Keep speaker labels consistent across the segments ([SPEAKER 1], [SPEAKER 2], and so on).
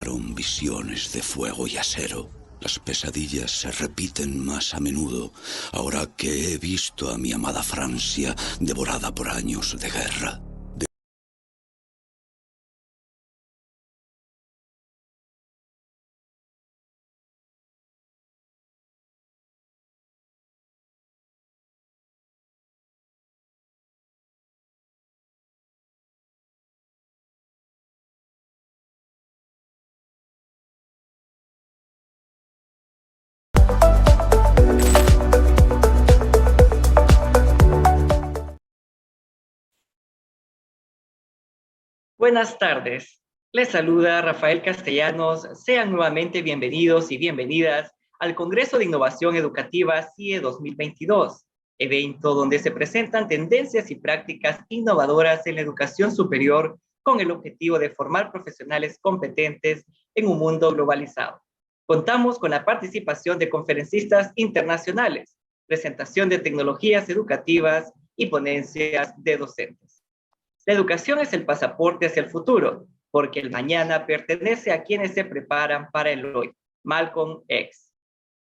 [SPEAKER 1] llegaron visiones de fuego y acero. Las pesadillas se repiten más a menudo, ahora que he visto a mi amada Francia devorada por años de guerra.
[SPEAKER 2] Buenas tardes, les saluda Rafael Castellanos. Sean nuevamente bienvenidos y bienvenidas al Congreso de Innovación Educativa CIE 2022, evento donde se presentan tendencias y prácticas innovadoras en la educación superior con el objetivo de formar profesionales competentes en un mundo globalizado. Contamos con la participación de conferencistas internacionales, presentación de tecnologías educativas y ponencias de docentes. La educación es el pasaporte hacia el futuro, porque el mañana pertenece a quienes se preparan para el hoy. Malcolm X.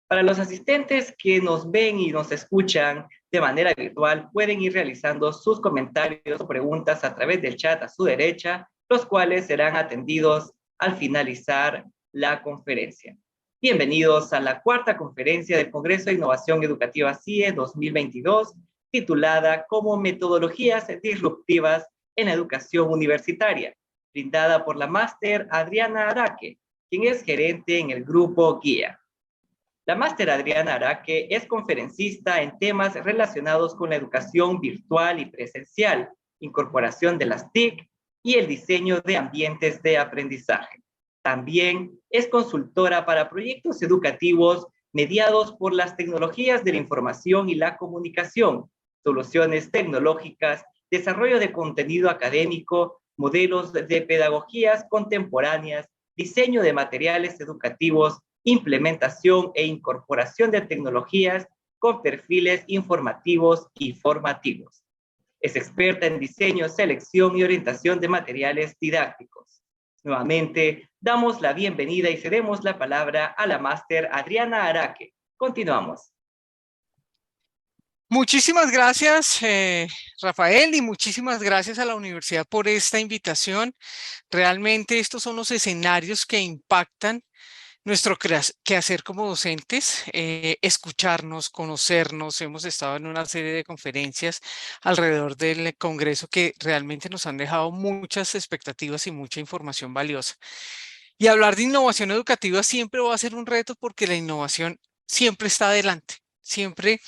[SPEAKER 2] Para los asistentes que nos ven y nos escuchan de manera virtual, pueden ir realizando sus comentarios o preguntas a través del chat a su derecha, los cuales serán atendidos al finalizar la conferencia. Bienvenidos a la cuarta conferencia del Congreso de Innovación Educativa CIE 2022, titulada como Metodologías Disruptivas en la Educación Universitaria, brindada por la máster Adriana Araque, quien es gerente en el grupo Guía. La máster Adriana Araque es conferencista en temas relacionados con la educación virtual y presencial, incorporación de las TIC y el diseño de ambientes de aprendizaje. También es consultora para proyectos educativos mediados por las tecnologías de la información y la comunicación, soluciones tecnológicas, desarrollo de contenido académico, modelos de pedagogías contemporáneas, diseño de materiales educativos, implementación e incorporación de tecnologías con perfiles informativos y formativos. Es experta en diseño, selección y orientación de materiales didácticos. Nuevamente, damos la bienvenida y cedemos la palabra a la máster Adriana Araque. Continuamos.
[SPEAKER 3] Muchísimas gracias, Rafael, y muchísimas gracias a la universidad por esta invitación. Realmente estos son los escenarios que impactan nuestro quehacer como docentes, escucharnos, conocernos. Hemos estado en una serie de conferencias alrededor del Congreso que realmente nos han dejado muchas expectativas y mucha información valiosa. Y hablar de innovación educativa siempre va a ser un reto porque la innovación siempre está adelante, siempre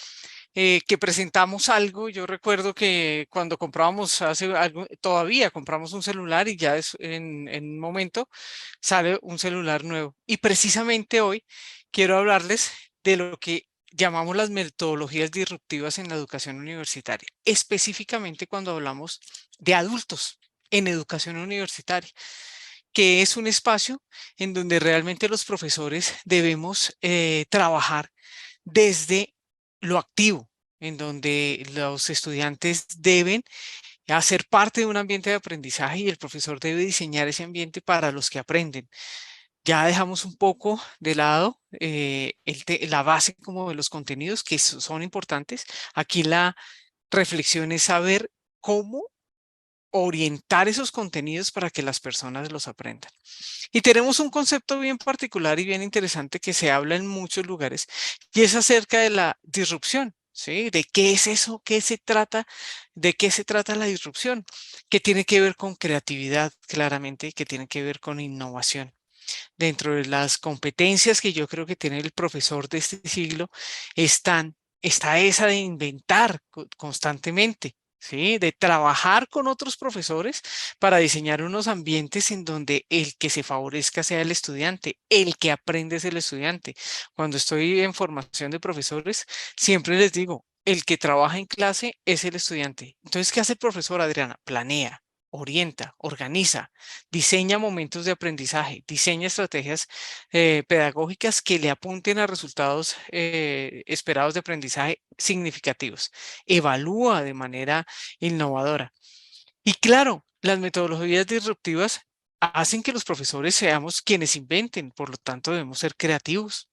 [SPEAKER 3] que presentamos algo. Yo recuerdo que cuando comprábamos hace algo, todavía compramos un celular y ya en un momento sale un celular nuevo. Y precisamente hoy quiero hablarles de lo que llamamos las metodologías disruptivas en la educación universitaria, específicamente cuando hablamos de adultos en educación universitaria, que es un espacio en donde realmente los profesores debemos trabajar desde lo activo, en donde los estudiantes deben hacer parte de un ambiente de aprendizaje y el profesor debe diseñar ese ambiente para los que aprenden. Ya dejamos un poco de lado la base como de los contenidos que son importantes. Aquí la reflexión es saber cómo orientar esos contenidos para que las personas los aprendan. Y tenemos un concepto bien particular y bien interesante que se habla en muchos lugares, y es acerca de la disrupción, ¿sí? ¿De qué es eso? ¿Qué se trata? ¿De qué se trata la disrupción? Que tiene que ver con creatividad, claramente, y que tiene que ver con innovación. Dentro de las competencias que yo creo que tiene el profesor de este siglo, está esa de inventar constantemente. ¿Sí? De trabajar con otros profesores para diseñar unos ambientes en donde el que se favorezca sea el estudiante, el que aprende es el estudiante. Cuando estoy en formación de profesores, siempre les digo, el que trabaja en clase es el estudiante. Entonces, ¿qué hace el profesor, Adriana? Planea, orienta, organiza, diseña momentos de aprendizaje, diseña estrategias pedagógicas que le apunten a resultados esperados de aprendizaje significativos, evalúa de manera innovadora. Y claro, las metodologías disruptivas hacen que los profesores seamos quienes inventen, por lo tanto debemos ser creativos,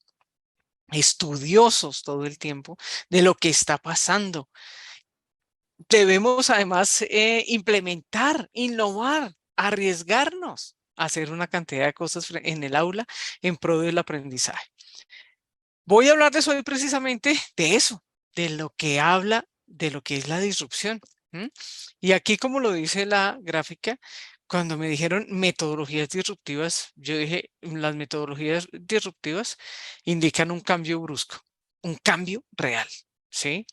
[SPEAKER 3] estudiosos todo el tiempo de lo que está pasando. Debemos además implementar, innovar, arriesgarnos a hacer una cantidad de cosas en el aula en pro del aprendizaje. Voy a hablarles hoy precisamente de eso, de lo que habla, de lo que es la disrupción. Y aquí, como lo dice la gráfica, cuando me dijeron metodologías disruptivas, yo dije, las metodologías disruptivas indican un cambio brusco, un cambio real, ¿sí?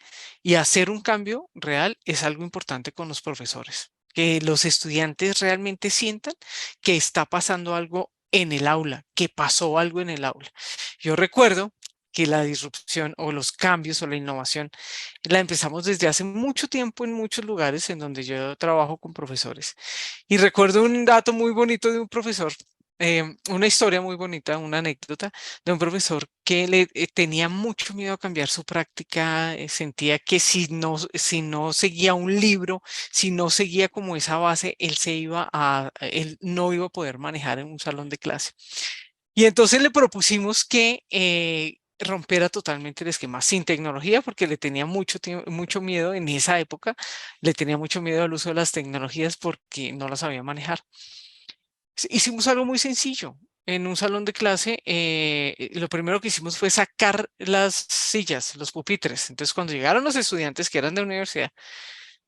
[SPEAKER 3] Y hacer un cambio real es algo importante con los profesores, que los estudiantes realmente sientan que está pasando algo en el aula, que pasó algo en el aula. Yo recuerdo que la disrupción o los cambios o la innovación la empezamos desde hace mucho tiempo en muchos lugares en donde yo trabajo con profesores. Y recuerdo un dato muy bonito de un profesor, una historia muy bonita, una anécdota de un profesor que tenía mucho miedo a cambiar su práctica, sentía que si no seguía un libro, si no seguía como esa base, él no iba a poder manejar en un salón de clase. Y entonces le propusimos que rompiera totalmente el esquema sin tecnología, porque le tenía mucho miedo en esa época, le tenía mucho miedo al uso de las tecnologías porque no las sabía manejar. Hicimos algo muy sencillo. En un salón de clase, lo primero que hicimos fue sacar las sillas, los pupitres. Entonces, cuando llegaron los estudiantes que eran de universidad,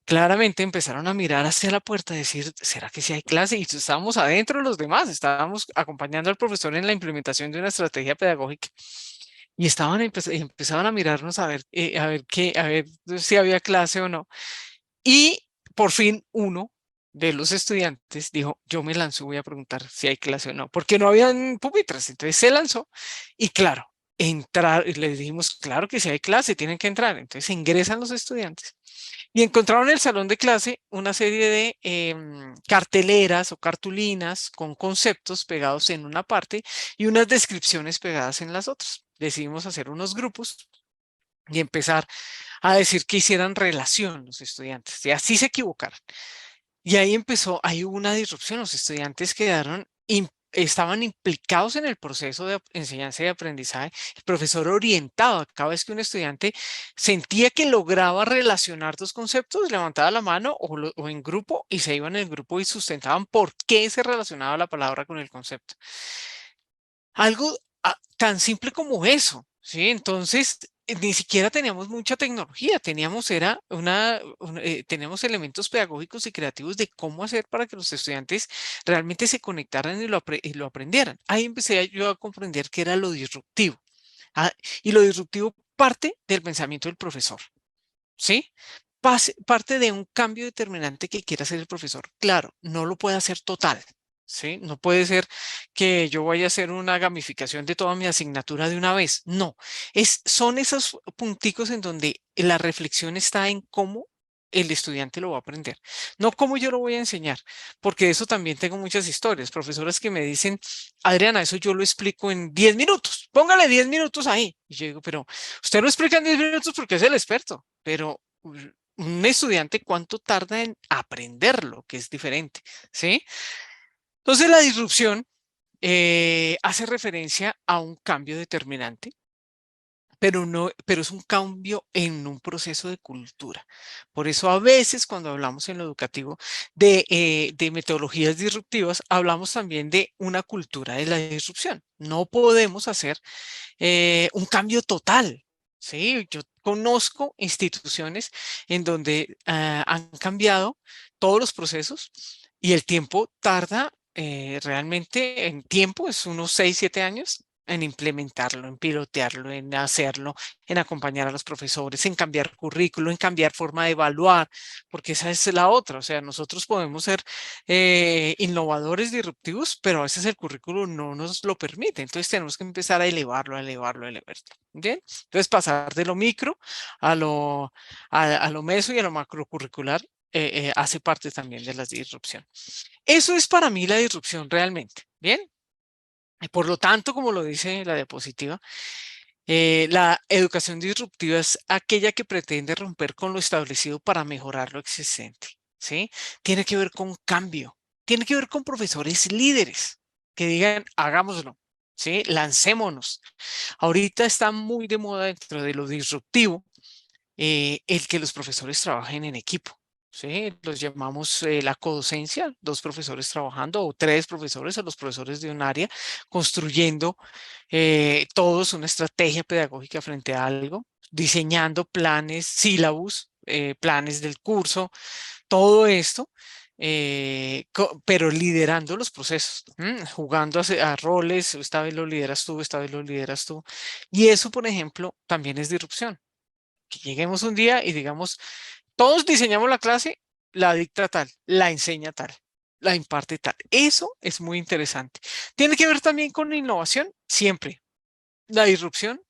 [SPEAKER 3] claramente empezaron a mirar hacia la puerta y decir, ¿será que sí hay clase? Y estábamos adentro los demás, estábamos acompañando al profesor en la implementación de una estrategia pedagógica. Y empezaban a mirarnos a ver si había clase o no. Y por fin uno de los estudiantes dijo, yo me lanzo, voy a preguntar si hay clase o no, porque no habían pupitres. Entonces se lanzó y claro, le dijimos, claro que si hay clase, tienen que entrar. Entonces ingresan los estudiantes y encontraron en el salón de clase una serie de carteleras o cartulinas con conceptos pegados en una parte y unas descripciones pegadas en las otras. Decidimos hacer unos grupos y empezar a decir que hicieran relación los estudiantes y así se equivocaron. Y ahí hubo una disrupción, los estudiantes estaban implicados en el proceso de enseñanza y aprendizaje, el profesor orientado, cada vez que un estudiante sentía que lograba relacionar dos conceptos, levantaba la mano o en grupo y se iban en el grupo y sustentaban por qué se relacionaba la palabra con el concepto. Algo tan simple como eso, ¿sí? Entonces, ni siquiera teníamos mucha tecnología, teníamos elementos pedagógicos y creativos de cómo hacer para que los estudiantes realmente se conectaran y lo aprendieran. Ahí empecé yo a comprender qué era lo disruptivo. Ah, y lo disruptivo parte del pensamiento del profesor, ¿sí? Parte de un cambio determinante que quiera hacer el profesor. Claro, no lo puede hacer total, ¿sí? No puede ser que yo vaya a hacer una gamificación de toda mi asignatura de una vez. No, son esos punticos en donde la reflexión está en cómo el estudiante lo va a aprender, no cómo yo lo voy a enseñar, porque de eso también tengo muchas historias, profesoras que me dicen, Adriana, eso yo lo explico en 10 minutos, póngale 10 minutos ahí. Y yo digo, pero usted lo explica en 10 minutos porque es el experto, pero un estudiante cuánto tarda en aprenderlo, que es diferente, ¿sí? Entonces la disrupción hace referencia a un cambio determinante, pero es un cambio en un proceso de cultura. Por eso a veces cuando hablamos en lo educativo de metodologías disruptivas, hablamos también de una cultura de la disrupción. No podemos hacer un cambio total. Sí, yo conozco instituciones en donde han cambiado todos los procesos y el tiempo tarda realmente en tiempo, es unos 6, 7 años en implementarlo, en pilotearlo, en hacerlo, en acompañar a los profesores, en cambiar currículo, en cambiar forma de evaluar, porque esa es la otra. O sea, nosotros podemos ser innovadores, disruptivos, pero a veces el currículo no nos lo permite. Entonces tenemos que empezar a elevarlo, a elevarlo, a elevarlo. ¿Bien? Entonces pasar de lo micro a lo meso y a lo macrocurricular hace parte también de la disrupción. Eso es para mí la disrupción realmente. ¿Bien? Por lo tanto, como lo dice la diapositiva, la educación disruptiva es aquella que pretende romper con lo establecido para mejorar lo existente, ¿sí? Tiene que ver con cambio, tiene que ver con profesores líderes que digan, hagámoslo, ¿sí? Lancémonos. Ahorita está muy de moda dentro de lo disruptivo el que los profesores trabajen en equipo. Sí, los llamamos la codocencia, 2 profesores trabajando o 3 profesores o los profesores de un área construyendo todos una estrategia pedagógica frente a algo, diseñando planes, sílabus, planes del curso, todo esto, pero liderando los procesos, jugando a roles, esta vez lo lideras tú, esta vez lo lideras tú. Y eso, por ejemplo, también es disrupción. Que lleguemos un día y digamos, todos diseñamos la clase, la dicta tal, la enseña tal, la imparte tal. Eso es muy interesante. Tiene que ver también con la innovación, siempre. La disrupción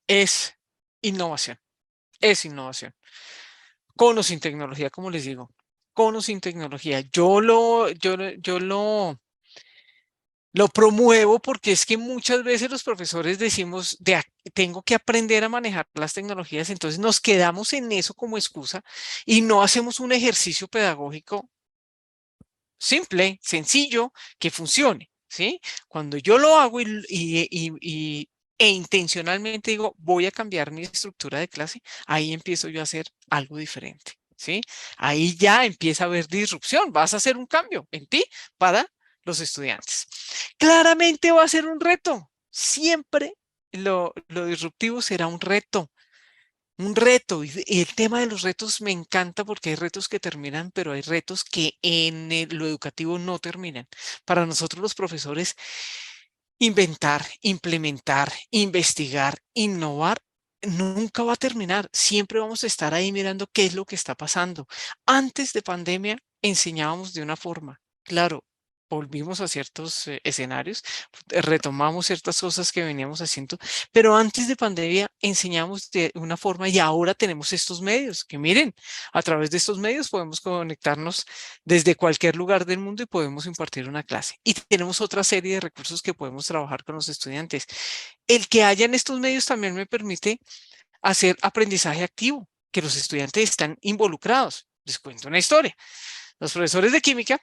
[SPEAKER 3] es innovación, es innovación. Con o sin tecnología, como les digo, con o sin tecnología. Lo promuevo porque es que muchas veces los profesores decimos, tengo que aprender a manejar las tecnologías, entonces nos quedamos en eso como excusa y no hacemos un ejercicio pedagógico simple, sencillo, que funcione, ¿sí? Cuando yo lo hago e intencionalmente digo, voy a cambiar mi estructura de clase, ahí empiezo yo a hacer algo diferente, ¿sí? Ahí ya empieza a haber disrupción, vas a hacer un cambio en ti para los estudiantes. Claramente va a ser un reto, siempre lo disruptivo será un reto. Un reto, y el tema de los retos me encanta porque hay retos que terminan, pero hay retos que en lo educativo no terminan. Para nosotros los profesores, inventar, implementar, investigar, innovar, nunca va a terminar. Siempre vamos a estar ahí mirando qué es lo que está pasando. Antes de pandemia enseñábamos de una forma, claro. Volvimos a ciertos escenarios, retomamos ciertas cosas que veníamos haciendo, pero antes de pandemia enseñamos de una forma y ahora tenemos estos medios, que miren, a través de estos medios podemos conectarnos desde cualquier lugar del mundo y podemos impartir una clase. Y tenemos otra serie de recursos que podemos trabajar con los estudiantes. El que haya en estos medios también me permite hacer aprendizaje activo, que los estudiantes están involucrados. Les cuento una historia. Los profesores de química,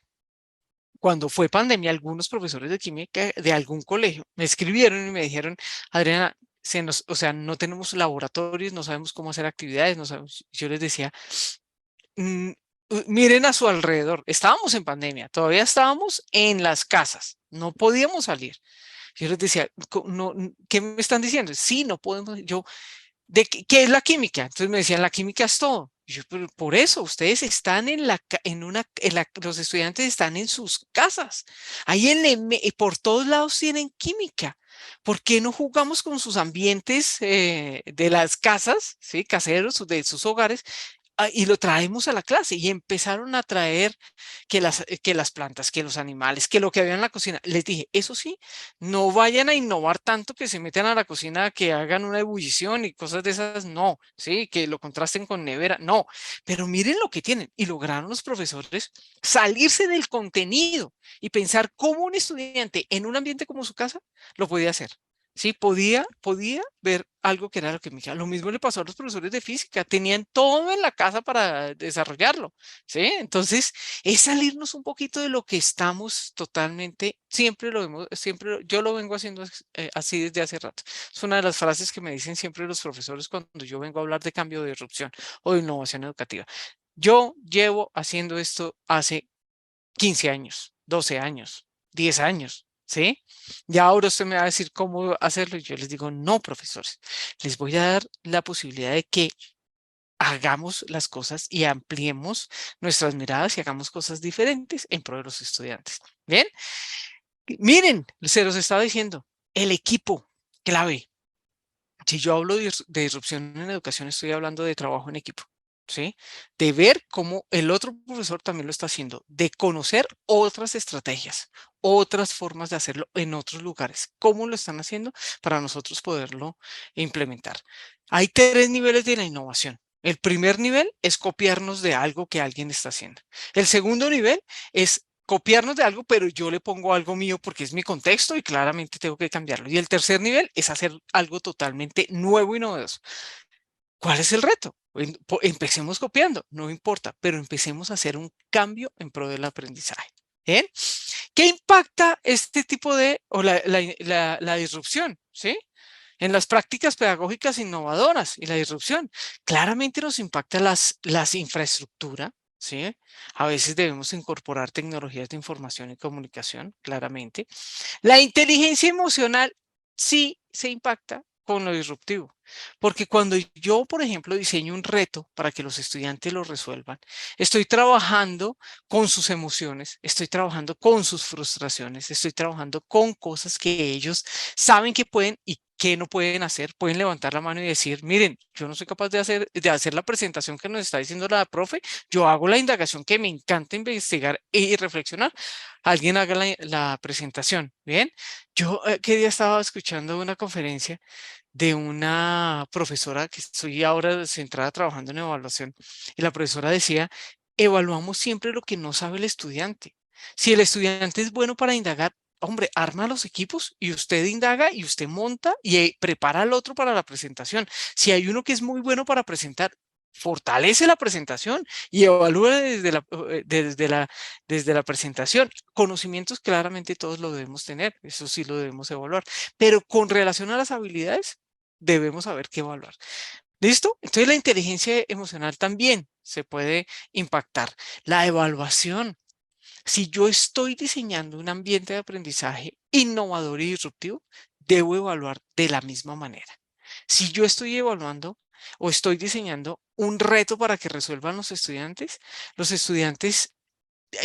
[SPEAKER 3] cuando fue pandemia, algunos profesores de química de algún colegio me escribieron y me dijeron, Adriana, o sea, no tenemos laboratorios, no sabemos cómo hacer actividades, no sabemos. Yo les decía, "Mm, miren a su alrededor, estábamos en pandemia, todavía estábamos en las casas, no podíamos salir. Yo les decía, No, ¿qué me están diciendo? Sí, no podemos. Yo, ¿qué es la química? Entonces me decían, la química es todo. Y yo, pero por eso, ustedes están los estudiantes están en sus casas. Ahí por todos lados tienen química. ¿Por qué no jugamos con sus ambientes de las casas, ¿sí? Caseros, de sus hogares, y lo traemos a la clase? Y empezaron a traer que las plantas, que los animales, que lo que había en la cocina. Les dije, eso sí, no vayan a innovar tanto que se metan a la cocina, que hagan una ebullición y cosas de esas, no, sí, que lo contrasten con nevera, no, pero miren lo que tienen. Y lograron los profesores salirse del contenido y pensar cómo un estudiante en un ambiente como su casa lo podía hacer. Sí, podía ver algo que era lo que me decía. Lo mismo le pasó a los profesores de física, tenían todo en la casa para desarrollarlo, ¿sí? Entonces, es salirnos un poquito de lo que estamos totalmente, siempre lo vemos, yo lo vengo haciendo así desde hace rato. Es una de las frases que me dicen siempre los profesores cuando yo vengo a hablar de cambio de disrupción o de innovación educativa. Yo llevo haciendo esto hace 15 años, 12 años, 10 años, ¿sí? Y ahora usted me va a decir cómo hacerlo y yo les digo, no, profesores, les voy a dar la posibilidad de que hagamos las cosas y ampliemos nuestras miradas y hagamos cosas diferentes en pro de los estudiantes. Bien, miren, se los estaba diciendo, el equipo clave. Si yo hablo de disrupción en educación, estoy hablando de trabajo en equipo, ¿sí? De ver cómo el otro profesor también lo está haciendo, de conocer otras estrategias, otras formas de hacerlo en otros lugares, cómo lo están haciendo para nosotros poderlo implementar. Hay 3 niveles de la innovación. El primer nivel es copiarnos de algo que alguien está haciendo. El segundo nivel es copiarnos de algo, pero yo le pongo algo mío porque es mi contexto y claramente tengo que cambiarlo. Y el tercer nivel es hacer algo totalmente nuevo y novedoso. ¿Cuál es el reto? Empecemos copiando, no importa, pero empecemos a hacer un cambio en pro del aprendizaje. ¿Bien? ¿Qué impacta este tipo de, o la disrupción, ¿sí? En las prácticas pedagógicas innovadoras y la disrupción. Claramente nos impacta las infraestructuras, ¿sí? A veces debemos incorporar tecnologías de información y comunicación, claramente. La inteligencia emocional sí se impacta con lo disruptivo, porque cuando yo, por ejemplo, diseño un reto para que los estudiantes lo resuelvan, estoy trabajando con sus emociones, estoy trabajando con sus frustraciones, estoy trabajando con cosas que ellos saben que pueden y que no pueden hacer. Pueden levantar la mano y decir, miren, yo no soy capaz de hacer la presentación que nos está diciendo la profe, yo hago la indagación que me encanta investigar y reflexionar. Alguien haga la presentación, ¿bien? Yo qué día estaba escuchando una conferencia de una profesora que estoy ahora centrada trabajando en evaluación y la profesora decía, evaluamos siempre lo que no sabe el estudiante. Si el estudiante es bueno para indagar, hombre, arma los equipos y usted indaga y usted monta y prepara al otro para la presentación. Si hay uno que es muy bueno para presentar, fortalece la presentación y evalúa desde la presentación. Conocimientos claramente todos lo debemos tener, eso sí lo debemos evaluar, pero con relación a las habilidades debemos saber qué evaluar. ¿Listo? Entonces la inteligencia emocional también se puede impactar. La evaluación. Si yo estoy diseñando un ambiente de aprendizaje innovador y disruptivo, debo evaluar de la misma manera. Si yo estoy evaluando o estoy diseñando un reto para que resuelvan los estudiantes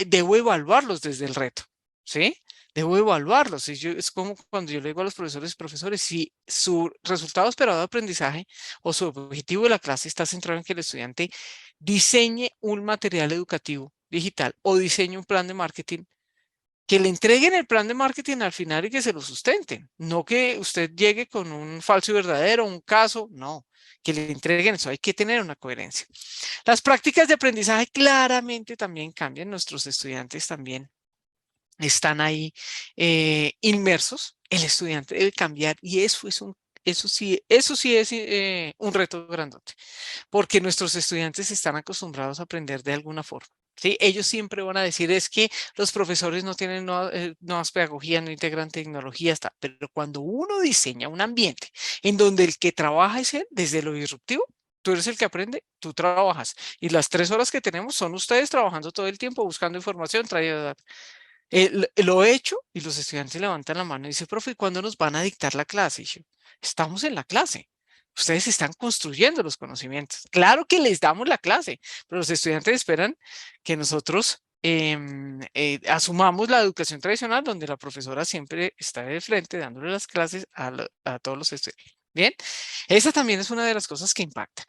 [SPEAKER 3] debo evaluarlos desde el reto, ¿sí? Debo evaluarlos. Es como cuando yo le digo a los profesores, si su resultado esperado de aprendizaje o su objetivo de la clase está centrado en que el estudiante diseñe un material educativo digital o diseñe un plan de marketing, que le entreguen el plan de marketing al final y que se lo sustenten. No que usted llegue con un falso y verdadero, un caso, no, que le entreguen eso. Hay que tener una coherencia. Las prácticas de aprendizaje claramente también cambian. Nuestros estudiantes también están ahí inmersos. El estudiante debe cambiar y eso sí es un reto grandote, porque nuestros estudiantes están acostumbrados a aprender de alguna forma. ¿Sí? Ellos siempre van a decir es que los profesores no tienen nuevas pedagogías, no integran tecnología, pero cuando uno diseña un ambiente en donde el que trabaja es él, desde lo disruptivo, tú eres el que aprende, tú trabajas. Y las 3 horas que tenemos son ustedes trabajando todo el tiempo, buscando información, trayendo datos. Lo he hecho y los estudiantes levantan la mano y dicen, profe, ¿y cuándo nos van a dictar la clase? Y yo, estamos en la clase. Ustedes están construyendo los conocimientos. Claro que les damos la clase, pero los estudiantes esperan que nosotros asumamos la educación tradicional donde la profesora siempre está de frente dándole las clases a todos los estudiantes. Bien, esa también es una de las cosas que impacta.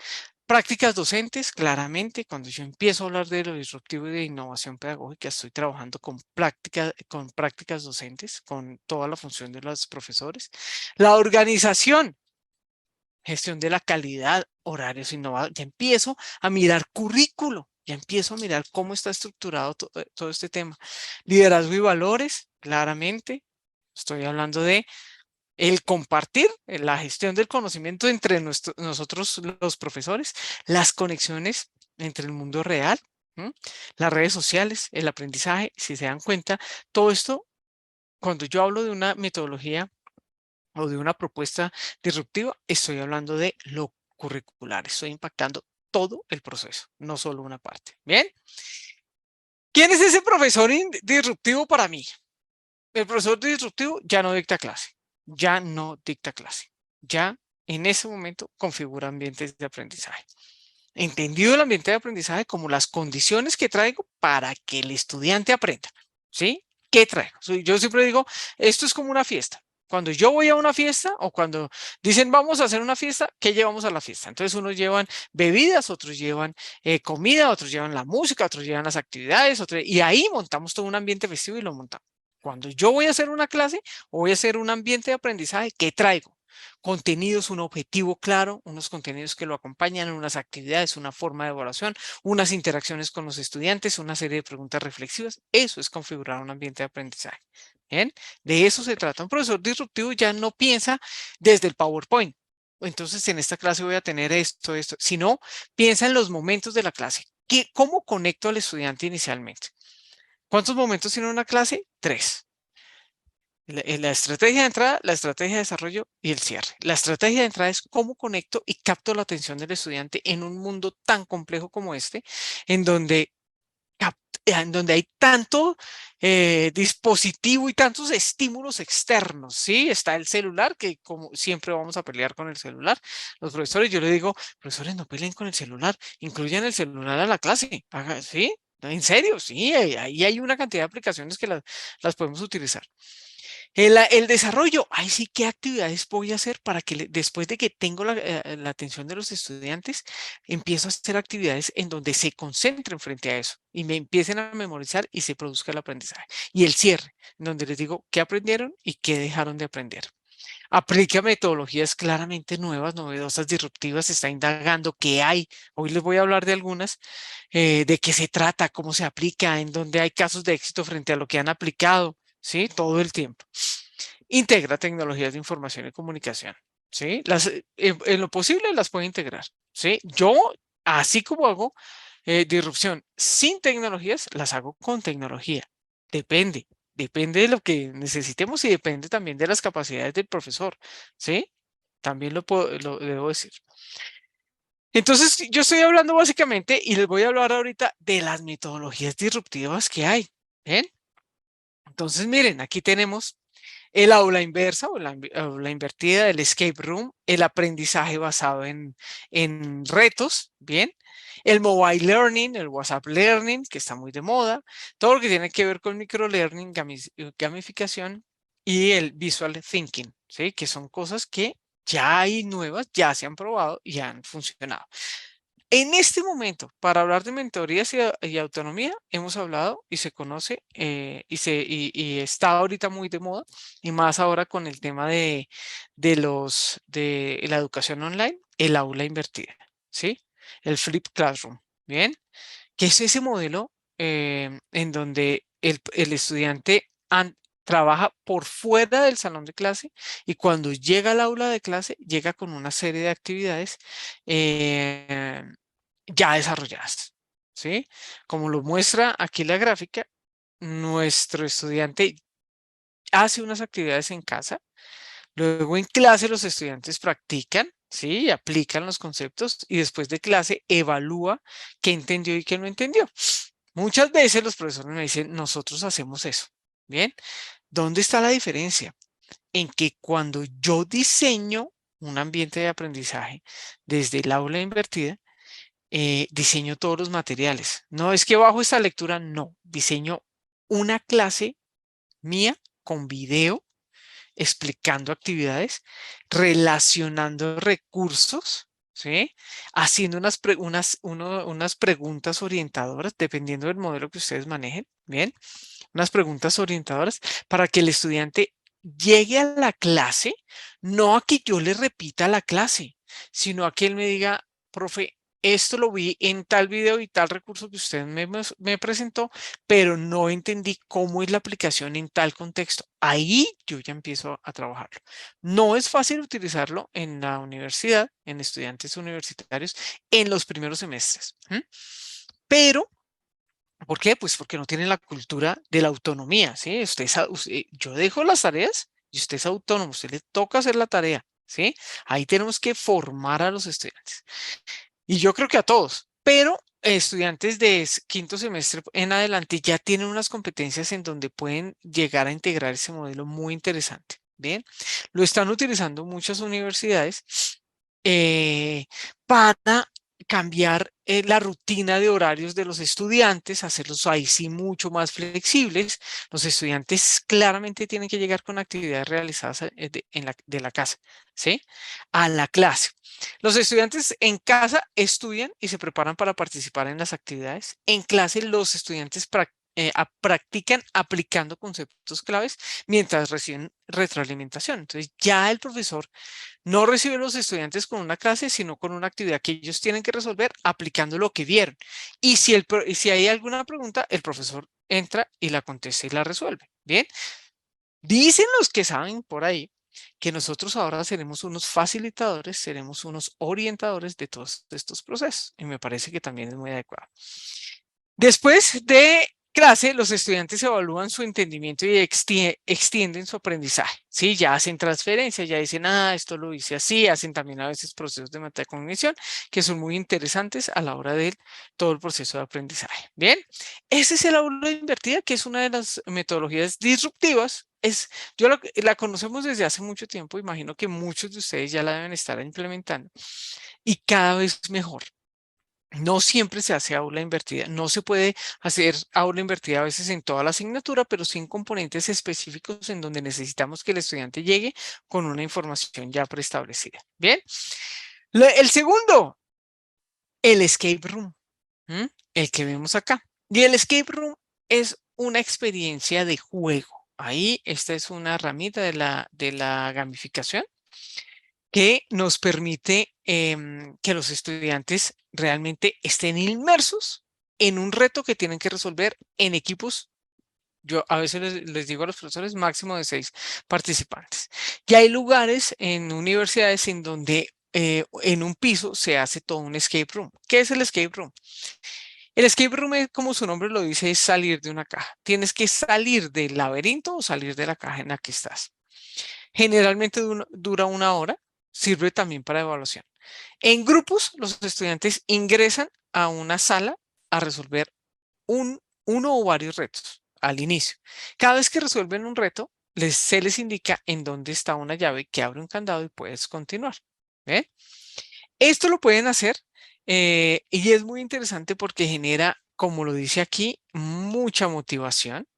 [SPEAKER 3] Prácticas docentes, claramente, cuando yo empiezo a hablar de lo disruptivo y de innovación pedagógica, estoy trabajando con prácticas docentes, con toda la función de los profesores. La organización, gestión de la calidad, horarios innovadores. Ya empiezo a mirar currículo, ya empiezo a mirar cómo está estructurado todo este tema. Liderazgo y valores, claramente. Estoy hablando de el compartir la gestión del conocimiento entre nosotros los profesores, las conexiones entre el mundo real, las redes sociales, el aprendizaje. Si se dan cuenta, todo esto, cuando yo hablo de una metodología o de una propuesta disruptiva, estoy hablando de lo curricular, estoy impactando todo el proceso, no solo una parte. Bien, ¿quién es ese profesor disruptivo para mí? El profesor disruptivo ya no dicta clase, ya no dicta clase, ya en ese momento configura ambientes de aprendizaje. Entendido el ambiente de aprendizaje como las condiciones que traigo para que el estudiante aprenda, ¿sí? ¿Qué traigo? Yo siempre digo, esto es como una fiesta. Cuando yo voy a una fiesta o cuando dicen vamos a hacer una fiesta, ¿qué llevamos a la fiesta? Entonces unos llevan bebidas, otros llevan comida, otros llevan la música, otros llevan las actividades, y ahí montamos todo un ambiente festivo y lo montamos. Cuando yo voy a hacer una clase o voy a hacer un ambiente de aprendizaje, ¿qué traigo? Contenidos, un objetivo claro, unos contenidos que lo acompañan, unas actividades, una forma de evaluación, unas interacciones con los estudiantes, una serie de preguntas reflexivas. Eso es configurar un ambiente de aprendizaje. ¿Bien? De eso se trata. Un profesor disruptivo ya no piensa desde el PowerPoint. Entonces, en esta clase voy a tener esto, sino piensa en los momentos de la clase. ¿Cómo conecto al estudiante inicialmente? ¿Cuántos momentos tiene una clase? 3. La estrategia de entrada, la estrategia de desarrollo y el cierre. La estrategia de entrada es cómo conecto y capto la atención del estudiante en un mundo tan complejo como este, en donde, en donde hay tanto dispositivo y tantos estímulos externos, ¿sí? Está el celular, que como siempre vamos a pelear con el celular. Los profesores, yo le digo, profesores, no peleen con el celular, incluyan el celular a la clase, ¿sí? En serio, sí, ahí hay una cantidad de aplicaciones que las podemos utilizar. El desarrollo, ahí sí, ¿qué actividades voy a hacer para que después de que tengo la atención de los estudiantes, empiezo a hacer actividades en donde se concentren frente a eso y me empiecen a memorizar y se produzca el aprendizaje? Y el cierre, donde les digo qué aprendieron y qué dejaron de aprender. Aplica metodologías claramente nuevas, novedosas, disruptivas, está indagando qué hay. Hoy les voy a hablar de algunas, de qué se trata, cómo se aplica, en dónde hay casos de éxito frente a lo que han aplicado, ¿sí? Todo el tiempo. Integra tecnologías de información y comunicación, ¿sí? En lo posible las puede integrar, ¿sí? Yo, así como hago disrupción sin tecnologías, las hago con tecnología. Depende, depende de lo que necesitemos y depende también de las capacidades del profesor, ¿sí? También lo debo decir. Entonces, yo estoy hablando básicamente y les voy a hablar ahorita de las metodologías disruptivas que hay, ¿ven? Entonces, miren, aquí tenemos el aula inversa o la aula invertida, el escape room, el aprendizaje basado en retos, ¿bien? El mobile learning, el WhatsApp learning, que está muy de moda, todo lo que tiene que ver con microlearning, gamificación y el visual thinking, ¿sí? Que son cosas que ya hay nuevas, ya se han probado y han funcionado. En este momento, para hablar de mentorías y autonomía, hemos hablado y se conoce y está ahorita muy de moda, y más ahora con el tema de la educación online, el aula invertida, ¿sí? El flip classroom, ¿bien? Que es ese modelo en donde el estudiante trabaja por fuera del salón de clase y cuando llega al aula de clase, llega con una serie de actividades eh, ya desarrolladas, ¿sí? Como lo muestra aquí la gráfica, nuestro estudiante hace unas actividades en casa, luego en clase los estudiantes practican, ¿sí? Aplican los conceptos y después de clase evalúa qué entendió y qué no entendió. Muchas veces los profesores me dicen, nosotros hacemos eso, ¿bien? ¿Dónde está la diferencia? En que cuando yo diseño un ambiente de aprendizaje desde el aula invertida, diseño todos los materiales. No es que bajo esta lectura, no. Diseño una clase mía con video explicando actividades, relacionando recursos, ¿sí? Haciendo unas preguntas orientadoras, dependiendo del modelo que ustedes manejen, ¿bien? Unas preguntas orientadoras para que el estudiante llegue a la clase, no a que yo le repita la clase, sino a que él me diga, profe, esto lo vi en tal video y tal recurso que usted me presentó, pero no entendí cómo es la aplicación en tal contexto. Ahí yo ya empiezo a trabajarlo. No es fácil utilizarlo en la universidad, en estudiantes universitarios, en los primeros semestres. Pero ¿por qué? Pues porque no tienen la cultura de la autonomía, ¿sí? Yo dejo las tareas y usted es autónomo, usted le toca hacer la tarea, ¿sí? Ahí tenemos que formar a los estudiantes. Y yo creo que a todos, pero estudiantes de quinto semestre en adelante ya tienen unas competencias en donde pueden llegar a integrar ese modelo muy interesante, ¿bien? Lo están utilizando muchas universidades para cambiar la rutina de horarios de los estudiantes, hacerlos ahí sí mucho más flexibles. Los estudiantes claramente tienen que llegar con actividades realizadas de la casa, ¿sí? A la clase. Los estudiantes en casa estudian y se preparan para participar en las actividades. En clase los estudiantes practican aplicando conceptos claves mientras reciben retroalimentación. Entonces ya el profesor no recibe a los estudiantes con una clase, sino con una actividad que ellos tienen que resolver aplicando lo que vieron. Y si hay alguna pregunta, el profesor entra y la contesta y la resuelve. Bien, dicen los que saben por ahí que nosotros ahora seremos unos facilitadores, seremos unos orientadores de todos estos procesos. Y me parece que también es muy adecuado. Después de clase, los estudiantes evalúan su entendimiento y extienden su aprendizaje. ¿Sí? Ya hacen transferencias, ya dicen, esto lo hice así, hacen también a veces procesos de metacognición que son muy interesantes a la hora de todo el proceso de aprendizaje. Bien, ese es el aula invertida, que es una de las metodologías disruptivas. Yo la conocemos desde hace mucho tiempo, imagino que muchos de ustedes ya la deben estar implementando y cada vez mejor. No siempre se hace aula invertida, no se puede hacer aula invertida a veces en toda la asignatura, pero sí en componentes específicos en donde necesitamos que el estudiante llegue con una información ya preestablecida. Bien, el segundo, el escape room, el que vemos acá. Y el escape room es una experiencia de juego. Ahí esta es una herramienta de la gamificación que nos permite que los estudiantes realmente estén inmersos en un reto que tienen que resolver en equipos. Yo a veces les digo a los profesores máximo de 6 participantes. Y hay lugares en universidades en donde en un piso se hace todo un escape room. ¿Qué es el escape room? El escape room, como su nombre lo dice, es salir de una caja. Tienes que salir del laberinto o salir de la caja en la que estás. Generalmente dura 1 hora, sirve también para evaluación. En grupos, los estudiantes ingresan a una sala a resolver uno o varios retos al inicio. Cada vez que resuelven un reto, se les indica en dónde está una llave que abre un candado y puedes continuar. ¿Ve? Esto lo pueden hacer y es muy interesante porque genera, como lo dice aquí, mucha motivación.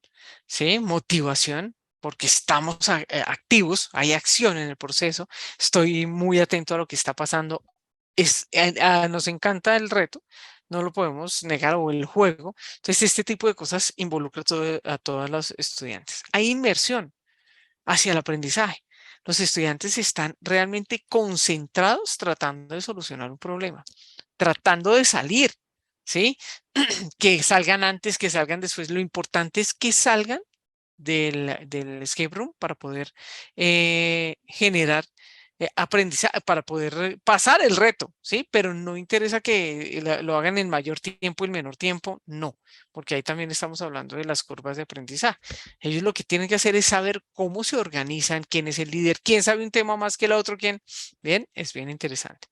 [SPEAKER 3] ¿Sí? Motivación, porque estamos activos, hay acción en el proceso, estoy muy atento a lo que está pasando, nos encanta el reto, no lo podemos negar, o el juego. Entonces, este tipo de cosas involucra a todos los estudiantes. Hay inmersión hacia el aprendizaje. Los estudiantes están realmente concentrados tratando de solucionar un problema, tratando de salir, ¿sí? Que salgan antes, que salgan después. Lo importante es que salgan del escape room para poder generar aprendizaje, para poder pasar el reto, ¿sí? Pero no interesa que lo hagan en mayor tiempo y en menor tiempo, no, porque ahí también estamos hablando de las curvas de aprendizaje. Ellos lo que tienen que hacer es saber cómo se organizan, quién es el líder, quién sabe un tema más que el otro, quién. Bien, es bien interesante.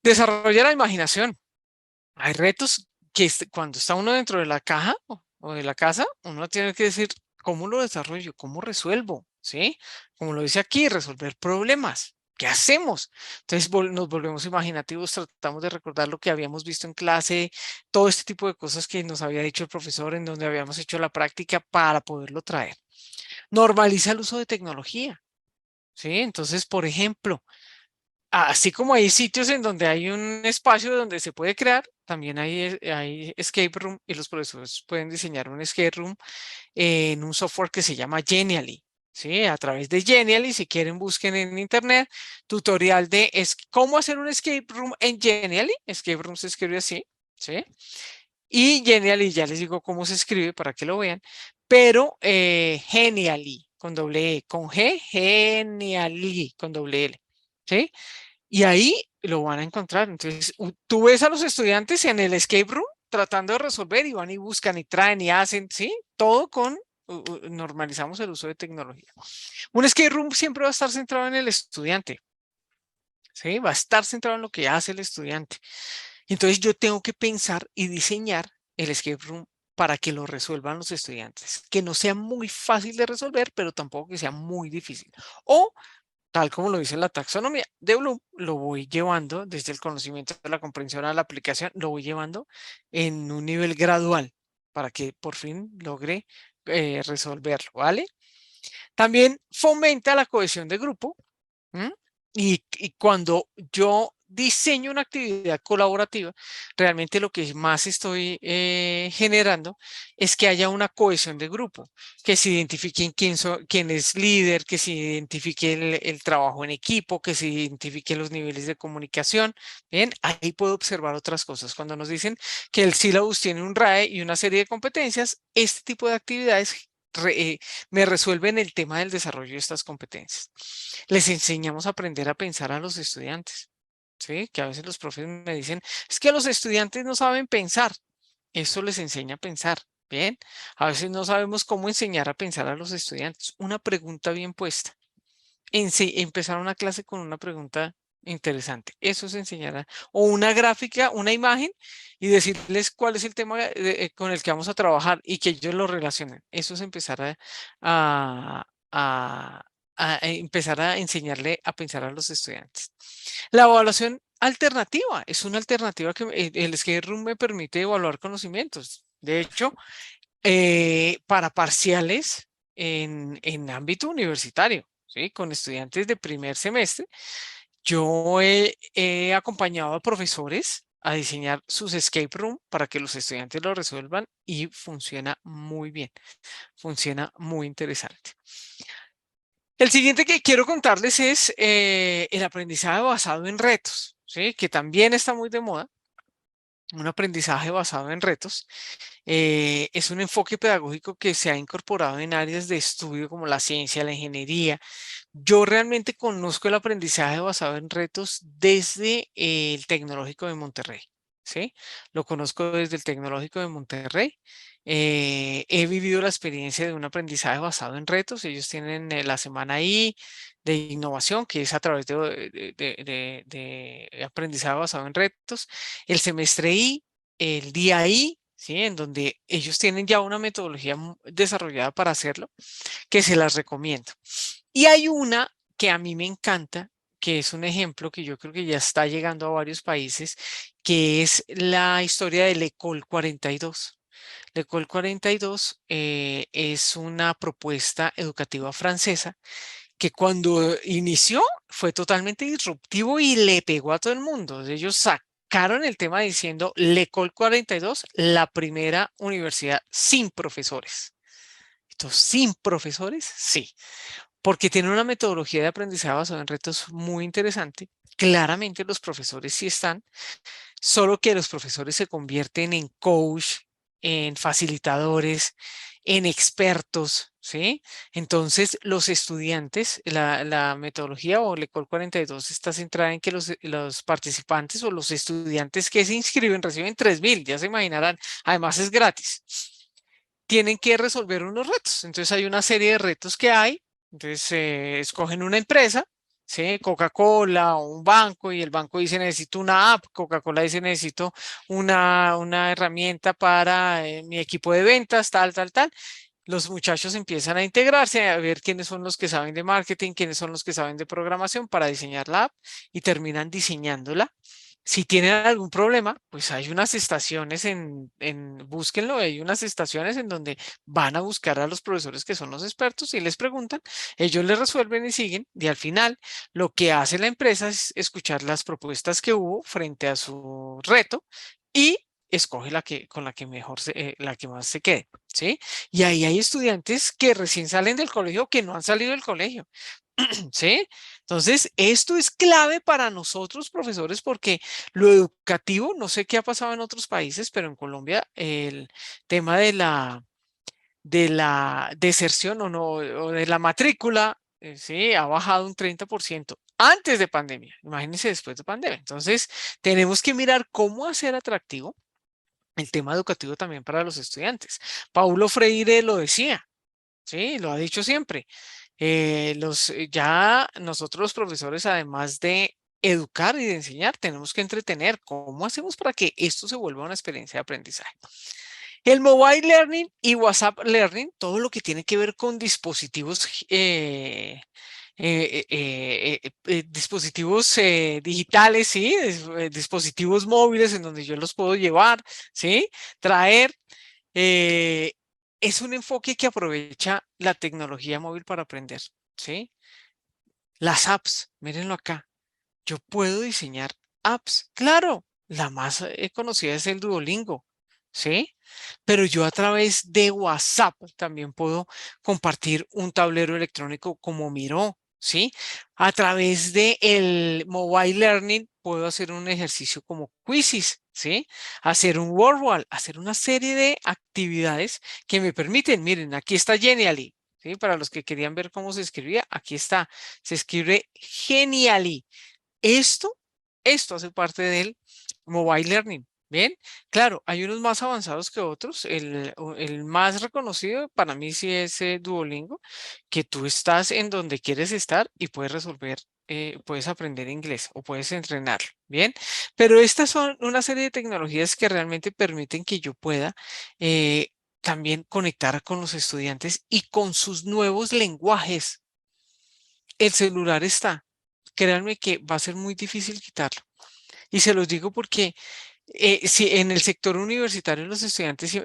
[SPEAKER 3] Desarrollar la imaginación. Hay retos que cuando está uno dentro de la caja o de la casa, uno tiene que decir, ¿cómo lo desarrollo? ¿Cómo resuelvo? ¿Sí? Como lo dice aquí, resolver problemas. ¿Qué hacemos? Entonces nos volvemos imaginativos, tratamos de recordar lo que habíamos visto en clase, todo este tipo de cosas que nos había dicho el profesor, en donde habíamos hecho la práctica para poderlo traer. Normaliza el uso de tecnología. ¿Sí? Entonces, por ejemplo, así como hay sitios en donde hay un espacio donde se puede crear, también hay escape room, y los profesores pueden diseñar un escape room en un software que se llama Genially. ¿Sí? A través de Genially, si quieren, busquen en internet tutorial de cómo hacer un escape room en Genially. Escape room se escribe así, ¿sí? Y Genially, ya les digo cómo se escribe para que lo vean, pero Genially, con doble E, con G, Genially, con doble L, ¿sí? Y ahí lo van a encontrar. Entonces, tú ves a los estudiantes en el escape room tratando de resolver y van y buscan y traen y hacen, ¿sí? Todo normalizamos el uso de tecnología. Un escape room siempre va a estar centrado en el estudiante, ¿sí? Va a estar centrado en lo que hace el estudiante. Entonces, yo tengo que pensar y diseñar el escape room para que lo resuelvan los estudiantes, que no sea muy fácil de resolver, pero tampoco que sea muy difícil. O tal como lo dice la taxonomía de Bloom, lo voy llevando desde el conocimiento de la comprensión a la aplicación, lo voy llevando en un nivel gradual para que por fin logre resolverlo, ¿vale? También fomenta la cohesión de grupo. Y cuando yo diseño una actividad colaborativa, realmente lo que más estoy generando es que haya una cohesión de grupo, que se identifiquen quién es líder, que se identifique el trabajo en equipo, que se identifiquen los niveles de comunicación. Bien, ahí puedo observar otras cosas. Cuando nos dicen que el sílabus tiene un RAE y una serie de competencias, este tipo de actividades me resuelven el tema del desarrollo de estas competencias. Les enseñamos a aprender a pensar a los estudiantes, ¿sí? Que a veces los profes me dicen, es que los estudiantes no saben pensar. Eso les enseña a pensar. Bien, a veces no sabemos cómo enseñar a pensar a los estudiantes. Una pregunta bien puesta. Empezar una clase con una pregunta interesante. Eso es enseñar o una gráfica, una imagen y decirles cuál es el tema con el que vamos a trabajar y que ellos lo relacionen. Eso es empezar a, a- a empezar a enseñarle a pensar a los estudiantes. La evaluación alternativa es una alternativa que el Escape Room me permite evaluar conocimientos. De hecho, para parciales en ámbito universitario, ¿sí? Con estudiantes de primer semestre, yo he acompañado a profesores a diseñar sus escape room para que los estudiantes lo resuelvan y funciona muy bien, funciona muy interesante. El siguiente que quiero contarles es el aprendizaje basado en retos, ¿sí? Que también está muy de moda. Un aprendizaje basado en retos. Es un enfoque pedagógico que se ha incorporado en áreas de estudio como la ciencia, la ingeniería. Yo realmente conozco el aprendizaje basado en retos desde el Tecnológico de Monterrey, ¿sí? Lo conozco desde el Tecnológico de Monterrey. He vivido la experiencia de un aprendizaje basado en retos. Ellos tienen la semana I de innovación, que es a través de aprendizaje basado en retos. El semestre I, el día I, ¿sí? En donde ellos tienen ya una metodología desarrollada para hacerlo, que se las recomiendo. Y hay una que a mí me encanta, que es un ejemplo que yo creo que ya está llegando a varios países, que es la historia del École 42. L'École 42 es una propuesta educativa francesa que cuando inició fue totalmente disruptivo y le pegó a todo el mundo. Ellos sacaron el tema diciendo L'École 42, la primera universidad sin profesores. Entonces, sin profesores, sí, porque tiene una metodología de aprendizaje basada en retos muy interesante. Claramente los profesores sí están, solo que los profesores se convierten en coach, en facilitadores, en expertos, ¿sí? Entonces, los estudiantes, la metodología o el ECOL 42 está centrada en que los participantes o los estudiantes que se inscriben reciben 3.000, ya se imaginarán, además es gratis. Tienen que resolver unos retos. Entonces, hay una serie de retos que hay. Entonces, escogen una empresa, ¿sí? Coca-Cola o un banco, y el banco dice necesito una app, Coca-Cola dice necesito una herramienta para mi equipo de ventas, tal, tal, tal. Los muchachos empiezan a integrarse, a ver quiénes son los que saben de marketing, quiénes son los que saben de programación para diseñar la app y terminan diseñándola. Si tienen algún problema, pues hay unas estaciones búsquenlo, hay unas estaciones en donde van a buscar a los profesores que son los expertos y les preguntan, ellos les resuelven y siguen, y al final lo que hace la empresa es escuchar las propuestas que hubo frente a su reto y escoge con la que mejor la que más se quede, ¿sí? Y ahí hay estudiantes que recién salen del colegio que no han salido del colegio. ¿Sí? Entonces, esto es clave para nosotros, profesores, porque lo educativo, no sé qué ha pasado en otros países, pero en Colombia el tema de la deserción o de la matrícula, sí, ha bajado un 30% antes de pandemia. Imagínense después de pandemia. Entonces, tenemos que mirar cómo hacer atractivo el tema educativo también para los estudiantes. Paulo Freire lo decía, sí, lo ha dicho siempre. Ya nosotros los profesores, además de educar y de enseñar, tenemos que entretener. ¿Cómo hacemos para que esto se vuelva una experiencia de aprendizaje? El mobile learning y WhatsApp learning, todo lo que tiene que ver con dispositivos, dispositivos digitales, ¿sí? Dispositivos móviles en donde yo los puedo llevar, ¿sí? Traer. eh, es un enfoque que aprovecha la tecnología móvil para aprender, ¿sí? Las apps, mírenlo acá. Yo puedo diseñar apps. Claro, la más conocida es el Duolingo, ¿sí? Pero yo a través de WhatsApp también puedo compartir un tablero electrónico como Miro, ¿sí? A través de el mobile learning puedo hacer un ejercicio como Quizzes, ¿sí? Hacer un word wall, hacer una serie de actividades que me permiten, miren, aquí está Genially, ¿sí? Para los que querían ver cómo se escribía, aquí está, se escribe Genially. Esto, esto hace parte del mobile learning. Bien, claro, hay unos más avanzados que otros. El más reconocido para mí sí es Duolingo, que tú estás en donde quieres estar y puedes resolver, puedes aprender inglés o puedes entrenarlo. Bien, pero estas son una serie de tecnologías que realmente permiten que yo pueda también conectar con los estudiantes y con sus nuevos lenguajes. El celular está. Créanme que va a ser muy difícil quitarlo. Y se los digo porque si en el sector universitario los estudiantes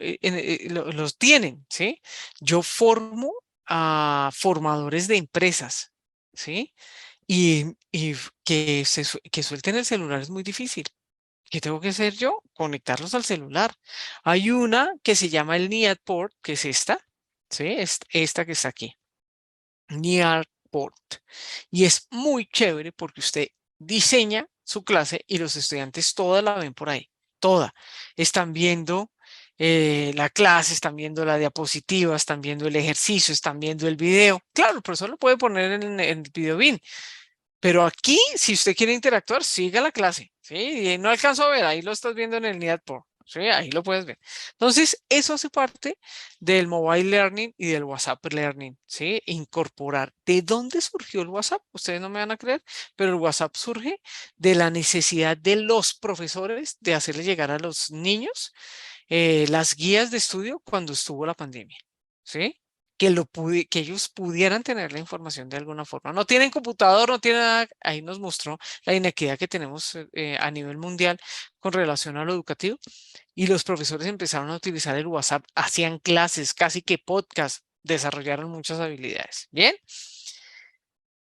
[SPEAKER 3] los tienen, ¿sí? Yo formo a formadores de empresas, ¿sí? Y que suelten el celular es muy difícil. ¿Qué tengo que hacer yo? Conectarlos al celular. Hay una que se llama el Nearport, que es esta, ¿sí? Esta que está aquí. Nearport. Y es muy chévere porque usted diseña su clase y los estudiantes toda la ven por ahí, toda. Están viendo la clase, están viendo la diapositiva, están viendo el ejercicio, están viendo el video. Claro, el profesor lo puede poner en el video bin, pero aquí, si usted quiere interactuar, siga la clase, ¿sí? Y no alcanzo a ver, ahí lo estás viendo en el Nearport, ¿sí? Ahí lo puedes ver. Entonces, eso hace parte del mobile learning y del WhatsApp learning, ¿sí? Incorporar. ¿De dónde surgió el WhatsApp? Ustedes no me van a creer, pero el WhatsApp surge de la necesidad de los profesores de hacerle llegar a los niños las guías de estudio cuando estuvo la pandemia, ¿sí? Que ellos pudieran tener la información de alguna forma. No tienen computador, no tienen nada. Ahí nos mostró la inequidad que tenemos a nivel mundial con relación a lo educativo. Y los profesores empezaron a utilizar el WhatsApp, hacían clases, casi que podcast, desarrollaron muchas habilidades. Bien.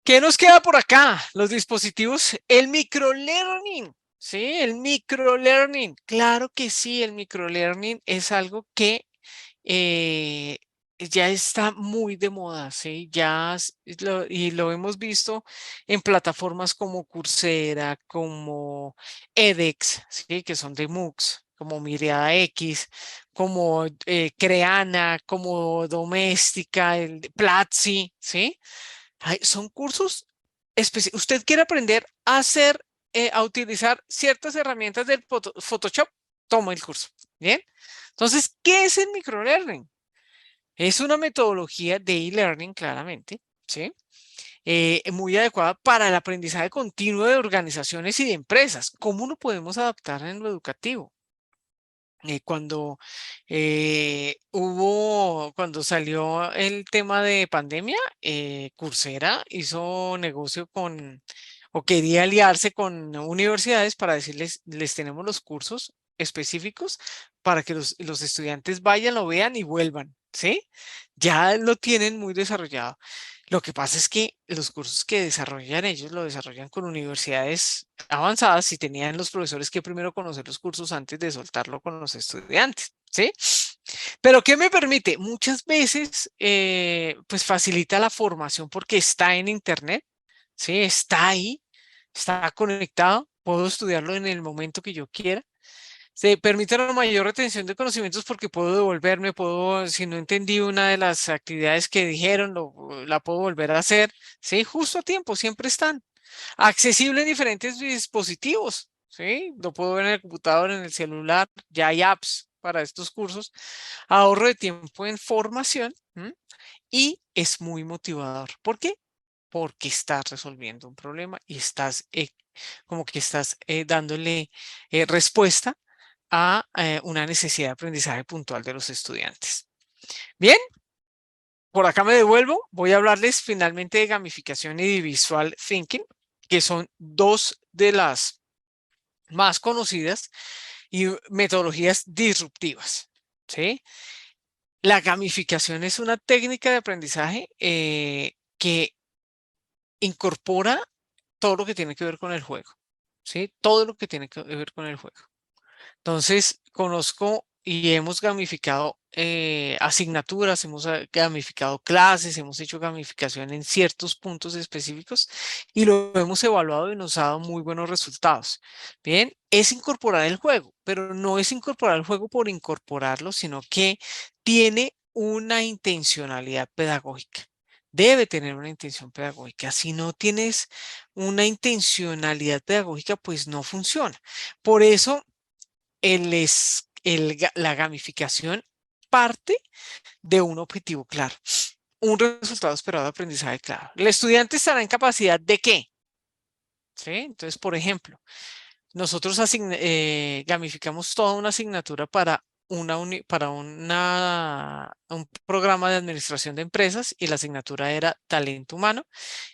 [SPEAKER 3] ¿Qué nos queda por acá? Los dispositivos, el microlearning. Sí, el microlearning. Claro que sí, el microlearning es algo que ya está muy de moda, ¿sí? Y lo hemos visto en plataformas como Coursera, como edX, ¿sí? Que son de MOOCs, como Miriada X, como Creana, como Doméstica, el de Platzi, ¿sí? Son cursos específicos. Usted quiere aprender a hacer, a utilizar ciertas herramientas del Photoshop, toma el curso, ¿bien? Entonces, ¿qué es el microlearning? Es una metodología de e-learning, claramente, ¿sí? Muy adecuada para el aprendizaje continuo de organizaciones y de empresas. ¿Cómo lo podemos adaptar en lo educativo? Cuando cuando salió el tema de pandemia, Coursera hizo negocio o quería aliarse con universidades para decirles, les tenemos los cursos específicos para que los estudiantes vayan, lo vean y vuelvan, ¿sí? Ya lo tienen muy desarrollado. Lo que pasa es que los cursos que desarrollan ellos lo desarrollan con universidades avanzadas y tenían los profesores que primero conocer los cursos antes de soltarlo con los estudiantes, ¿sí? Pero ¿qué me permite? Muchas veces, pues facilita la formación porque está en internet, ¿sí? Está ahí, está conectado, puedo estudiarlo en el momento que yo quiera. Se permite una mayor retención de conocimientos porque puedo devolverme, si no entendí una de las actividades que dijeron, la puedo volver a hacer, ¿sí? Justo a tiempo, siempre están. Accesible en diferentes dispositivos, ¿sí? Lo puedo ver en el computador, en el celular, ya hay apps para estos cursos. Ahorro de tiempo en formación, ¿m? Y es muy motivador. ¿Por qué? Porque estás resolviendo un problema y estás como que estás dándole respuesta a una necesidad de aprendizaje puntual de los estudiantes. Bien, por acá me devuelvo. Voy a hablarles finalmente de gamificación y de visual thinking, que son dos de las más conocidas y metodologías disruptivas, ¿sí? La gamificación es una técnica de aprendizaje que incorpora todo lo que tiene que ver con el juego, ¿sí? Todo lo que tiene que ver con el juego. Entonces, conozco y hemos gamificado asignaturas, hemos gamificado clases, hemos hecho gamificación en ciertos puntos específicos y lo hemos evaluado y nos ha dado muy buenos resultados. Bien, es incorporar el juego, pero no es incorporar el juego por incorporarlo, sino que tiene una intencionalidad pedagógica. Debe tener una intención pedagógica. Si no tienes una intencionalidad pedagógica, pues no funciona. Por eso la gamificación parte de un objetivo claro, un resultado esperado de aprendizaje claro. ¿El estudiante estará en capacidad de qué? ¿Sí? Entonces, por ejemplo, nosotros gamificamos toda una asignatura para un programa de administración de empresas y la asignatura era talento humano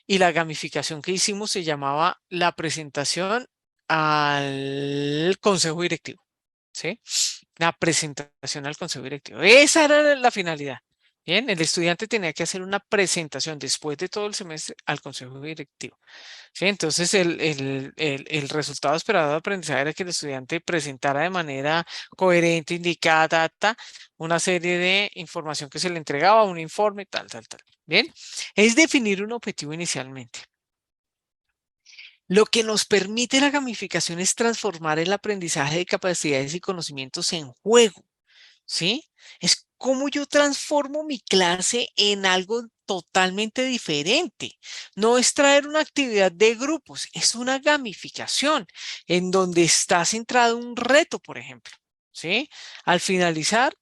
[SPEAKER 3] y la gamificación que hicimos se llamaba la presentación al consejo directivo, ¿sí? La presentación al consejo directivo. Esa era la finalidad. Bien, el estudiante tenía que hacer una presentación después de todo el semestre al consejo directivo. ¿Sí? Entonces, el resultado esperado de aprendizaje era que el estudiante presentara de manera coherente, indicada, una serie de información que se le entregaba, un informe, tal. Bien, es definir un objetivo inicialmente. Lo que nos permite la gamificación es transformar el aprendizaje de capacidades y conocimientos en juego. ¿Sí? Es como yo transformo mi clase en algo totalmente diferente. No es traer una actividad de grupos, es una gamificación en donde está centrado un reto, por ejemplo. ¿Sí? Al finalizar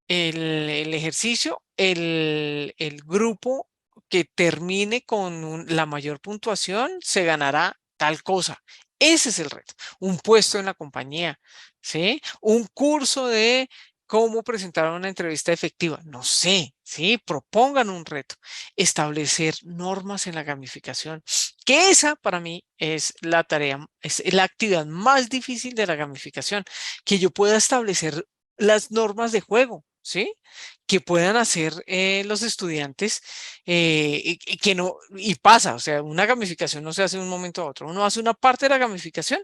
[SPEAKER 3] el ejercicio, el grupo que termine con la mayor puntuación se ganará tal cosa. Ese es el reto. Un puesto en la compañía, ¿sí? Un curso de cómo presentar una entrevista efectiva. No sé, ¿sí? Propongan un reto. Establecer normas en la gamificación, que esa para mí es la tarea, es la actividad más difícil de la gamificación, que yo pueda establecer las normas de juego, ¿sí? Que puedan hacer los estudiantes que no, y pasa, o sea, una gamificación no se hace de un momento a otro. Uno hace una parte de la gamificación,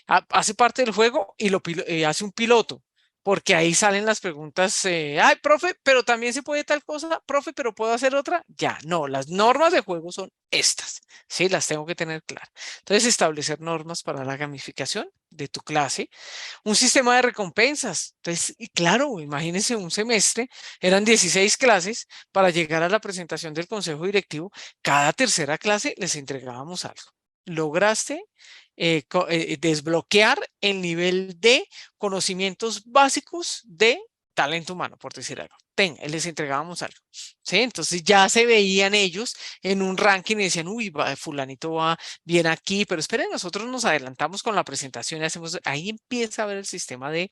[SPEAKER 3] hace parte del juego y hace un piloto, porque ahí salen las preguntas, ay, profe, pero también se puede tal cosa, profe, pero puedo hacer otra. Ya, no, las normas de juego son estas, ¿sí? Las tengo que tener claras. Entonces, establecer normas para la gamificación de tu clase, un sistema de recompensas. Entonces, y claro, imagínense un semestre, eran 16 clases para llegar a la presentación del consejo directivo. Cada tercera clase les entregábamos algo. Lograste desbloquear el nivel de conocimientos básicos de talento humano, por decir algo. Les entregábamos algo. ¿Sí? Entonces ya se veían ellos en un ranking y decían, uy, fulanito va bien aquí, pero esperen, nosotros nos adelantamos con la presentación y hacemos, ahí empieza a ver el sistema de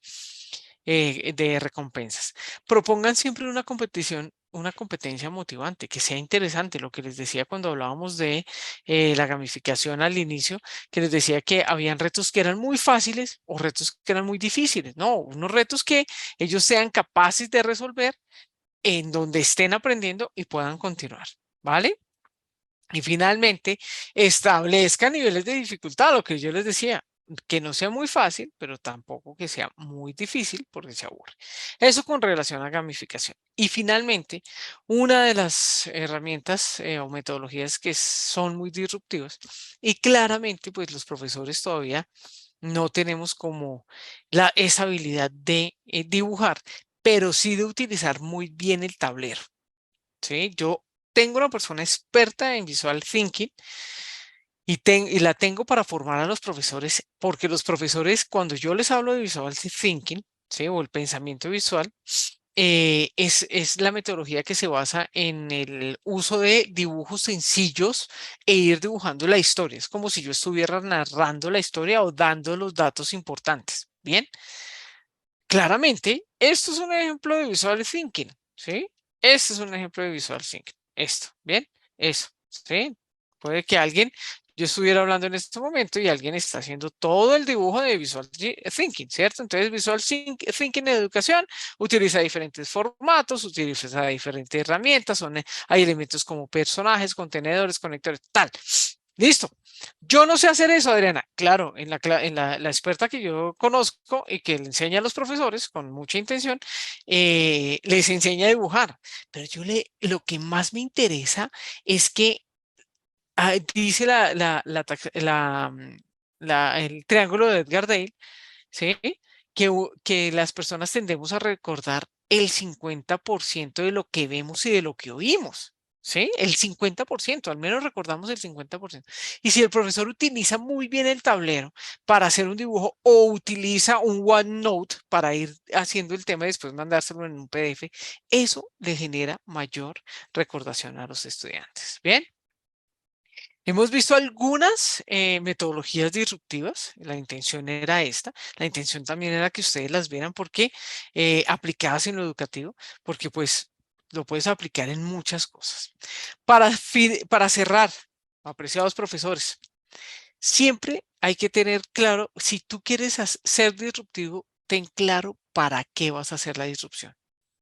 [SPEAKER 3] recompensas. Propongan siempre una competición, una competencia motivante, que sea interesante, lo que les decía cuando hablábamos de la gamificación al inicio, que les decía que habían retos que eran muy fáciles o retos que eran muy difíciles, no, unos retos que ellos sean capaces de resolver en donde estén aprendiendo y puedan continuar, ¿vale? Y finalmente, establezca niveles de dificultad, lo que yo les decía, que no sea muy fácil, pero tampoco que sea muy difícil porque se aburre. Eso con relación a gamificación. Y finalmente, una de las herramientas o metodologías que son muy disruptivas y claramente pues los profesores todavía no tenemos como esa habilidad de dibujar, pero sí de utilizar muy bien el tablero. ¿Sí? Yo tengo una persona experta en Visual Thinking y la tengo para formar a los profesores, porque los profesores, cuando yo les hablo de Visual Thinking, ¿sí? O el pensamiento visual, es la metodología que se basa en el uso de dibujos sencillos e ir dibujando la historia. Es como si yo estuviera narrando la historia o dando los datos importantes. Bien, claramente, esto es un ejemplo de Visual Thinking, ¿sí? Este es un ejemplo de Visual Thinking. Esto, ¿bien? Eso, ¿sí? Puede que yo estuviera hablando en este momento y alguien está haciendo todo el dibujo de Visual Thinking, ¿cierto? Entonces, Visual Thinking en educación utiliza diferentes formatos, utiliza diferentes herramientas, hay elementos como personajes, contenedores, conectores, tal. Listo. Yo no sé hacer eso, Adriana. Claro, la experta que yo conozco y que le enseña a los profesores con mucha intención, les enseña a dibujar. Pero lo que más me interesa es que dice el triángulo de Edgar Dale, ¿sí? Que las personas tendemos a recordar el 50% de lo que vemos y de lo que oímos. ¿sí? El 50%, al menos recordamos el 50%. Y si el profesor utiliza muy bien el tablero para hacer un dibujo o utiliza un OneNote para ir haciendo el tema y después mandárselo en un PDF, eso le genera mayor recordación a los estudiantes. ¿Bien? Hemos visto algunas metodologías disruptivas, la intención era esta, la intención también era que ustedes las vieran porque aplicadas en lo educativo, porque pues lo puedes aplicar en muchas cosas. Para cerrar, apreciados profesores, siempre hay que tener claro, si tú quieres ser disruptivo, ten claro para qué vas a hacer la disrupción.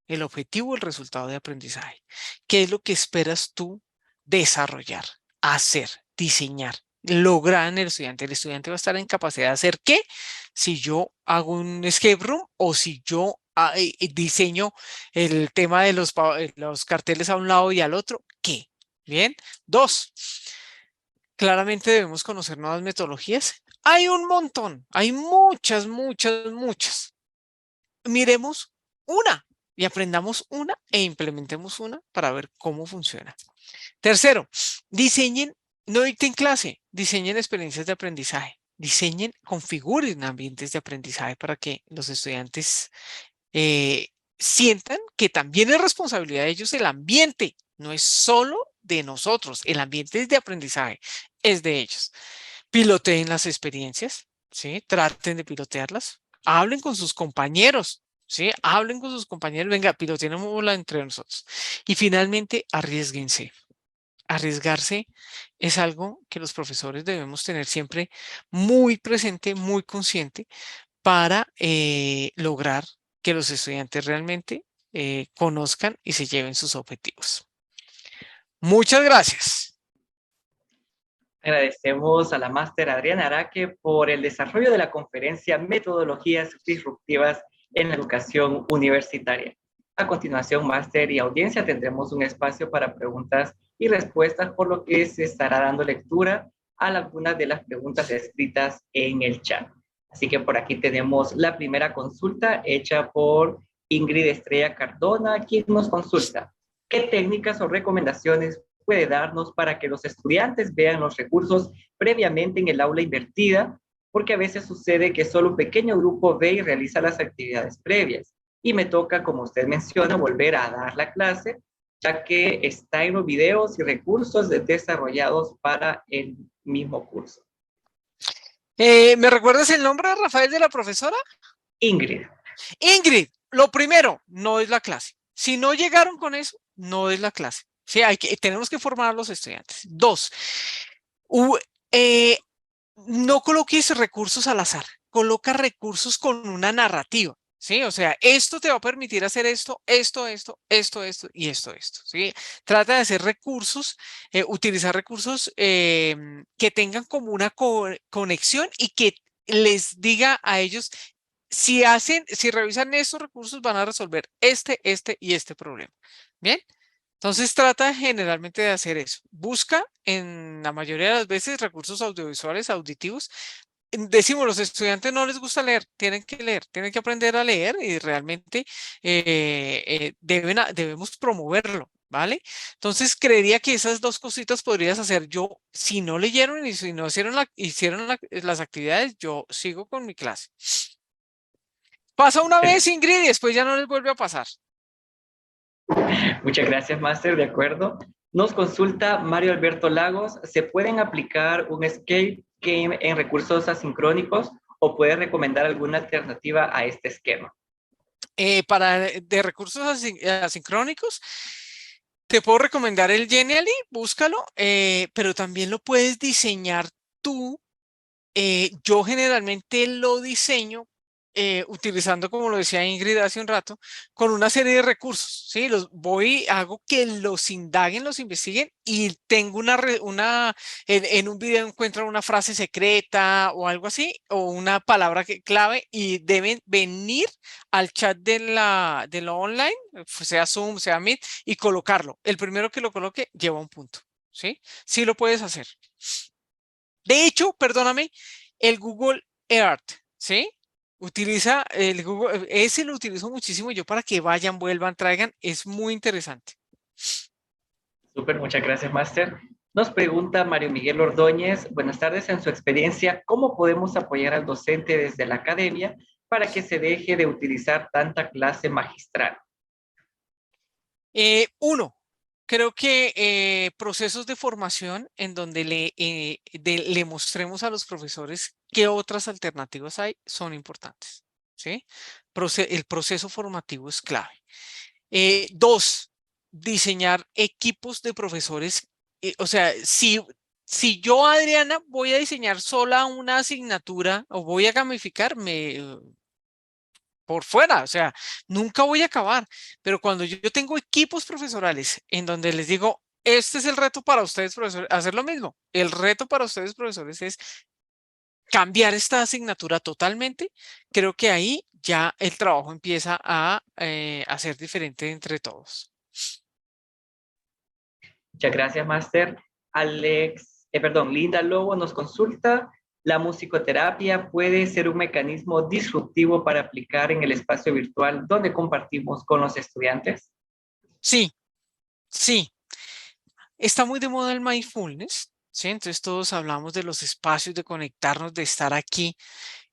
[SPEAKER 3] El objetivo, el resultado de aprendizaje. ¿Qué es lo que esperas tú desarrollar, hacer, diseñar, lograr en el estudiante? El estudiante va a estar en capacidad de hacer qué si yo hago un escape room o si yo diseño el tema de los carteles a un lado y al otro, ¿qué? Bien. Dos, claramente debemos conocer nuevas metodologías. Hay un montón, hay muchas, muchas, muchas. Miremos una y aprendamos una e implementemos una para ver cómo funciona. Tercero, diseñen, no dicten clase, diseñen experiencias de aprendizaje, diseñen, configuren ambientes de aprendizaje para que los estudiantes sientan que también es responsabilidad de ellos el ambiente, no es solo de nosotros, el ambiente es de aprendizaje, es de ellos. Piloteen las experiencias, ¿sí? Traten de pilotearlas, hablen con sus compañeros, ¿sí? Hablen con sus compañeros, venga, piloteémosla entre nosotros. Y finalmente, arriesguense. Arriesgarse es algo que los profesores debemos tener siempre muy presente, muy consciente para lograr que los estudiantes realmente conozcan y se lleven sus objetivos. Muchas gracias.
[SPEAKER 2] Agradecemos a la máster Adriana Araque por el desarrollo de la conferencia Metodologías Disruptivas en la Educación Universitaria. A continuación, máster y audiencia, tendremos un espacio para preguntas y respuestas, por lo que se estará dando lectura a algunas de las preguntas escritas en el chat. Así que por aquí tenemos la primera consulta hecha por Ingrid Estrella Cardona, quien nos consulta: ¿qué técnicas o recomendaciones puede darnos para que los estudiantes vean los recursos previamente en el aula invertida? Porque a veces sucede que solo un pequeño grupo ve y realiza las actividades previas. Y me toca, como usted menciona, volver a dar la clase, ya que está en los videos y recursos desarrollados para el mismo curso.
[SPEAKER 3] ¿Me recuerdas el nombre, Rafael, de la profesora?
[SPEAKER 2] Ingrid.
[SPEAKER 3] Ingrid, lo primero, no es la clase. Si no llegaron con eso, no es la clase. Sí, tenemos que formar a los estudiantes. Dos, no coloques recursos al azar, coloca recursos con una narrativa. ¿Sí? O sea, esto te va a permitir hacer esto, esto y esto. ¿Sí? Trata de hacer recursos, utilizar recursos que tengan como una conexión y que les diga a ellos, si revisan estos recursos, van a resolver este y este problema. Bien. Entonces trata generalmente de hacer eso. Busca en la mayoría de las veces recursos audiovisuales, auditivos. Decimos, los estudiantes no les gusta leer, tienen que aprender a leer y realmente debemos promoverlo, ¿vale? Entonces creería que esas dos cositas podrías hacer. Yo, si no leyeron y si no hicieron las actividades, yo sigo con mi clase. Pasa una vez, Ingrid, y después ya no les vuelve a pasar.
[SPEAKER 2] Muchas gracias, máster, de acuerdo. Nos consulta Mario Alberto Lagos: ¿se pueden aplicar un escape game en recursos asincrónicos o puede recomendar alguna alternativa a este esquema?
[SPEAKER 3] De recursos asincrónicos, te puedo recomendar el Genially, búscalo, pero también lo puedes diseñar tú. Yo generalmente lo diseño utilizando, como lo decía Ingrid hace un rato, con una serie de recursos, ¿sí? Hago que los indaguen, los investiguen y tengo en un video encuentran una frase secreta o algo así, o una palabra clave y deben venir al chat de la online, sea Zoom, sea Meet, y colocarlo. El primero que lo coloque lleva un punto, ¿sí? Sí lo puedes hacer. De hecho, perdóname, el Google Earth, ¿sí? Utiliza el Google, ese lo utilizo muchísimo yo para que vayan, vuelvan, traigan, es muy interesante.
[SPEAKER 2] Súper, muchas gracias, Máster. Nos pregunta Mario Miguel Ordóñez, buenas tardes, en su experiencia, ¿cómo podemos apoyar al docente desde la academia para que se deje de utilizar tanta clase magistral?
[SPEAKER 3] Uno, creo que procesos de formación en donde le mostremos a los profesores qué otras alternativas hay son importantes, ¿sí? El proceso formativo es clave. Dos, diseñar equipos de profesores. O sea, si yo, Adriana, voy a diseñar sola una asignatura o voy a gamificarme por fuera, o sea, nunca voy a acabar. Pero cuando yo tengo equipos profesorales en donde les digo, este es el reto para ustedes, profesores, hacer lo mismo. El reto para ustedes, profesores, es cambiar esta asignatura totalmente. Creo que ahí ya el trabajo empieza a ser diferente entre todos.
[SPEAKER 2] Muchas gracias, Máster. Linda Lobo nos consulta, ¿la musicoterapia puede ser un mecanismo disruptivo para aplicar en el espacio virtual donde compartimos con los estudiantes?
[SPEAKER 3] Sí, sí. Está muy de moda el mindfulness, ¿sí? Entonces todos hablamos de los espacios, de conectarnos, de estar aquí,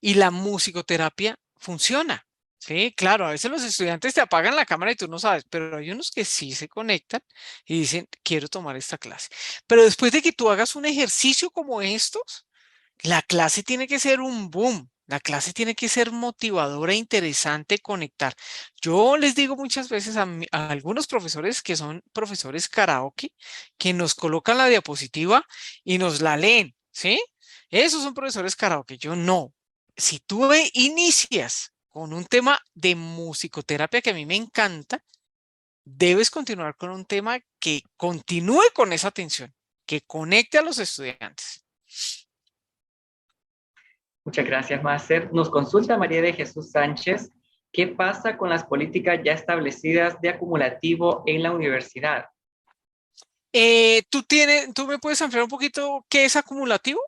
[SPEAKER 3] y la musicoterapia funciona. Sí, claro, a veces los estudiantes te apagan la cámara y tú no sabes, pero hay unos que sí se conectan y dicen, quiero tomar esta clase. Pero después de que tú hagas un ejercicio como estos, la clase tiene que ser un boom. La clase tiene que ser motivadora, interesante, conectar. Yo les digo muchas veces a algunos profesores que son profesores karaoke, que nos colocan la diapositiva y nos la leen, ¿sí? Esos son profesores karaoke. Yo no. Si tú inicias con un tema de musicoterapia que a mí me encanta, debes continuar con un tema que continúe con esa atención, que conecte a los estudiantes.
[SPEAKER 2] Muchas gracias, Máster. Nos consulta María de Jesús Sánchez, ¿qué pasa con las políticas ya establecidas de acumulativo en la universidad?
[SPEAKER 3] ¿Tú me puedes ampliar un poquito qué es acumulativo?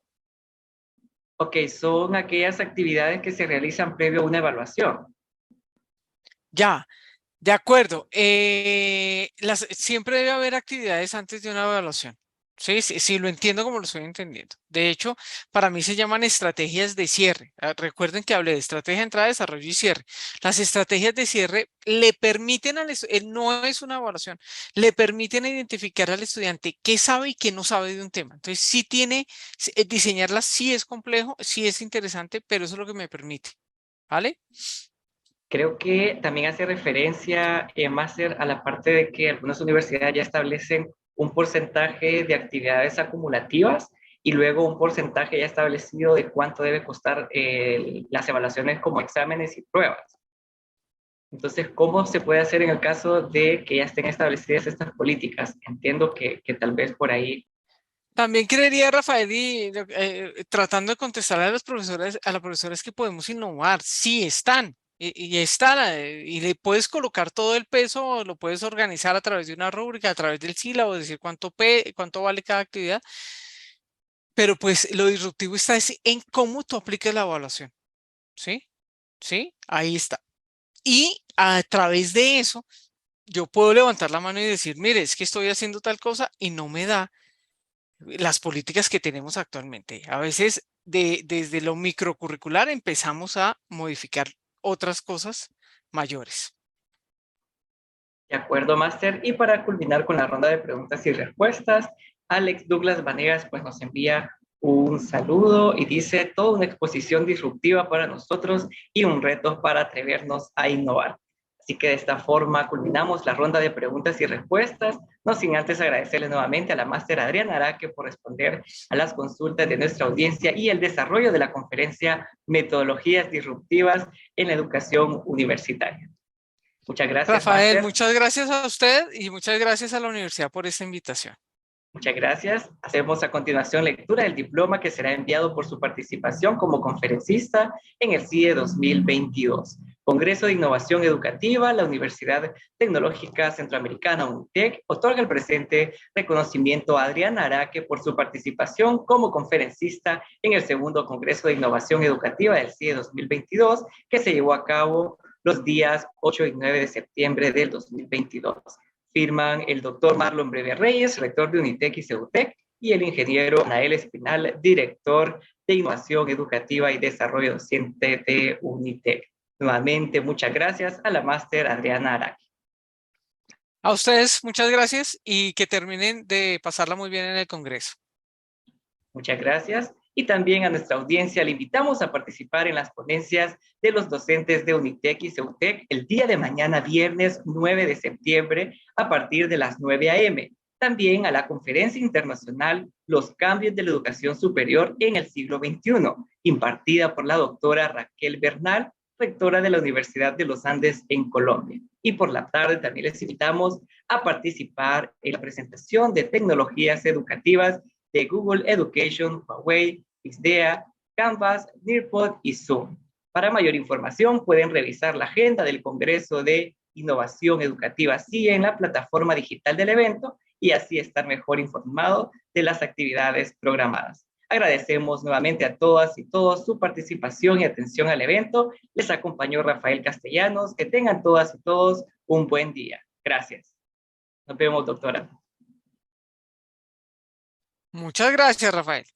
[SPEAKER 2] Ok, son aquellas actividades que se realizan previo a una evaluación.
[SPEAKER 3] Ya, de acuerdo. Siempre debe haber actividades antes de una evaluación. Sí, sí, sí, lo entiendo como lo estoy entendiendo. De hecho, para mí se llaman estrategias de cierre. Recuerden que hablé de estrategia de entrada, desarrollo y cierre. Las estrategias de cierre le permiten no es una evaluación, le permiten identificar al estudiante qué sabe y qué no sabe de un tema. Entonces, sí diseñarlas sí es complejo, sí es interesante, pero eso es lo que me permite. ¿Vale?
[SPEAKER 2] Creo que también hace referencia, Máster, a la parte de que algunas universidades ya establecen un porcentaje de actividades acumulativas y luego un porcentaje ya establecido de cuánto debe costar las evaluaciones como exámenes y pruebas. Entonces, ¿cómo se puede hacer en el caso de que ya estén establecidas estas políticas? Entiendo que tal vez por ahí.
[SPEAKER 3] También creería, Rafael, tratando de contestar a las profesoras que podemos innovar, sí están, y están, y le puedes colocar todo el peso, lo puedes organizar a través de una rúbrica, a través del sílabo, decir cuánto vale cada actividad, pero pues lo disruptivo está en cómo tú aplicas la evaluación, ¿sí? ¿Sí? Ahí está. Y a través de eso, yo puedo levantar la mano y decir, mire, es que estoy haciendo tal cosa y no me da las políticas que tenemos actualmente. A veces desde lo microcurricular empezamos a modificar otras cosas mayores.
[SPEAKER 2] De acuerdo, Máster. Y para culminar con la ronda de preguntas y respuestas, Alex Douglas Vanegas pues, nos envía un saludo y dice, toda una exposición disruptiva para nosotros y un reto para atrevernos a innovar. Así que de esta forma culminamos la ronda de preguntas y respuestas, no sin antes agradecerle nuevamente a la máster Adriana Araque por responder a las consultas de nuestra audiencia y el desarrollo de la conferencia Metodologías Disruptivas en la Educación Universitaria. Muchas gracias,
[SPEAKER 3] Rafael,
[SPEAKER 2] máster.
[SPEAKER 3] muchas gracias a usted y muchas gracias a la universidad por esta invitación.
[SPEAKER 2] Muchas gracias. Hacemos a continuación lectura del diploma que será enviado por su participación como conferencista en el CIE 2022. Congreso de Innovación Educativa, la Universidad Tecnológica Centroamericana, UNITEC, otorga el presente reconocimiento a Adriana Araque por su participación como conferencista en el segundo Congreso de Innovación Educativa del CIE 2022, que se llevó a cabo los días 8 y 9 de septiembre del 2022. Firman el doctor Marlon Breve Reyes, rector de Unitec y Ceutec, y el ingeniero Anael Espinal, director de Innovación Educativa y Desarrollo Docente de Unitec. Nuevamente, muchas gracias a la máster Adriana Araki.
[SPEAKER 3] A ustedes, muchas gracias y que terminen de pasarla muy bien en el Congreso.
[SPEAKER 2] Muchas gracias. Y también a nuestra audiencia le invitamos a participar en las ponencias de los docentes de Unitec y Ceutec el día de mañana, viernes 9 de septiembre, a partir de las 9 a.m. También a la conferencia internacional Los cambios de la educación superior en el siglo XXI, impartida por la doctora Raquel Bernal, rectora de la Universidad de los Andes en Colombia. Y por la tarde también les invitamos a participar en la presentación de tecnologías educativas de Google Education, Huawei, Xdea, Canvas, Nearpod y Zoom. Para mayor información pueden revisar la agenda del Congreso de Innovación Educativa CIE en la plataforma digital del evento y así estar mejor informado de las actividades programadas. Agradecemos nuevamente a todas y todos su participación y atención al evento. Les acompañó Rafael Castellanos. Que tengan todas y todos un buen día. Gracias. Nos vemos, doctora.
[SPEAKER 3] Muchas gracias, Rafael.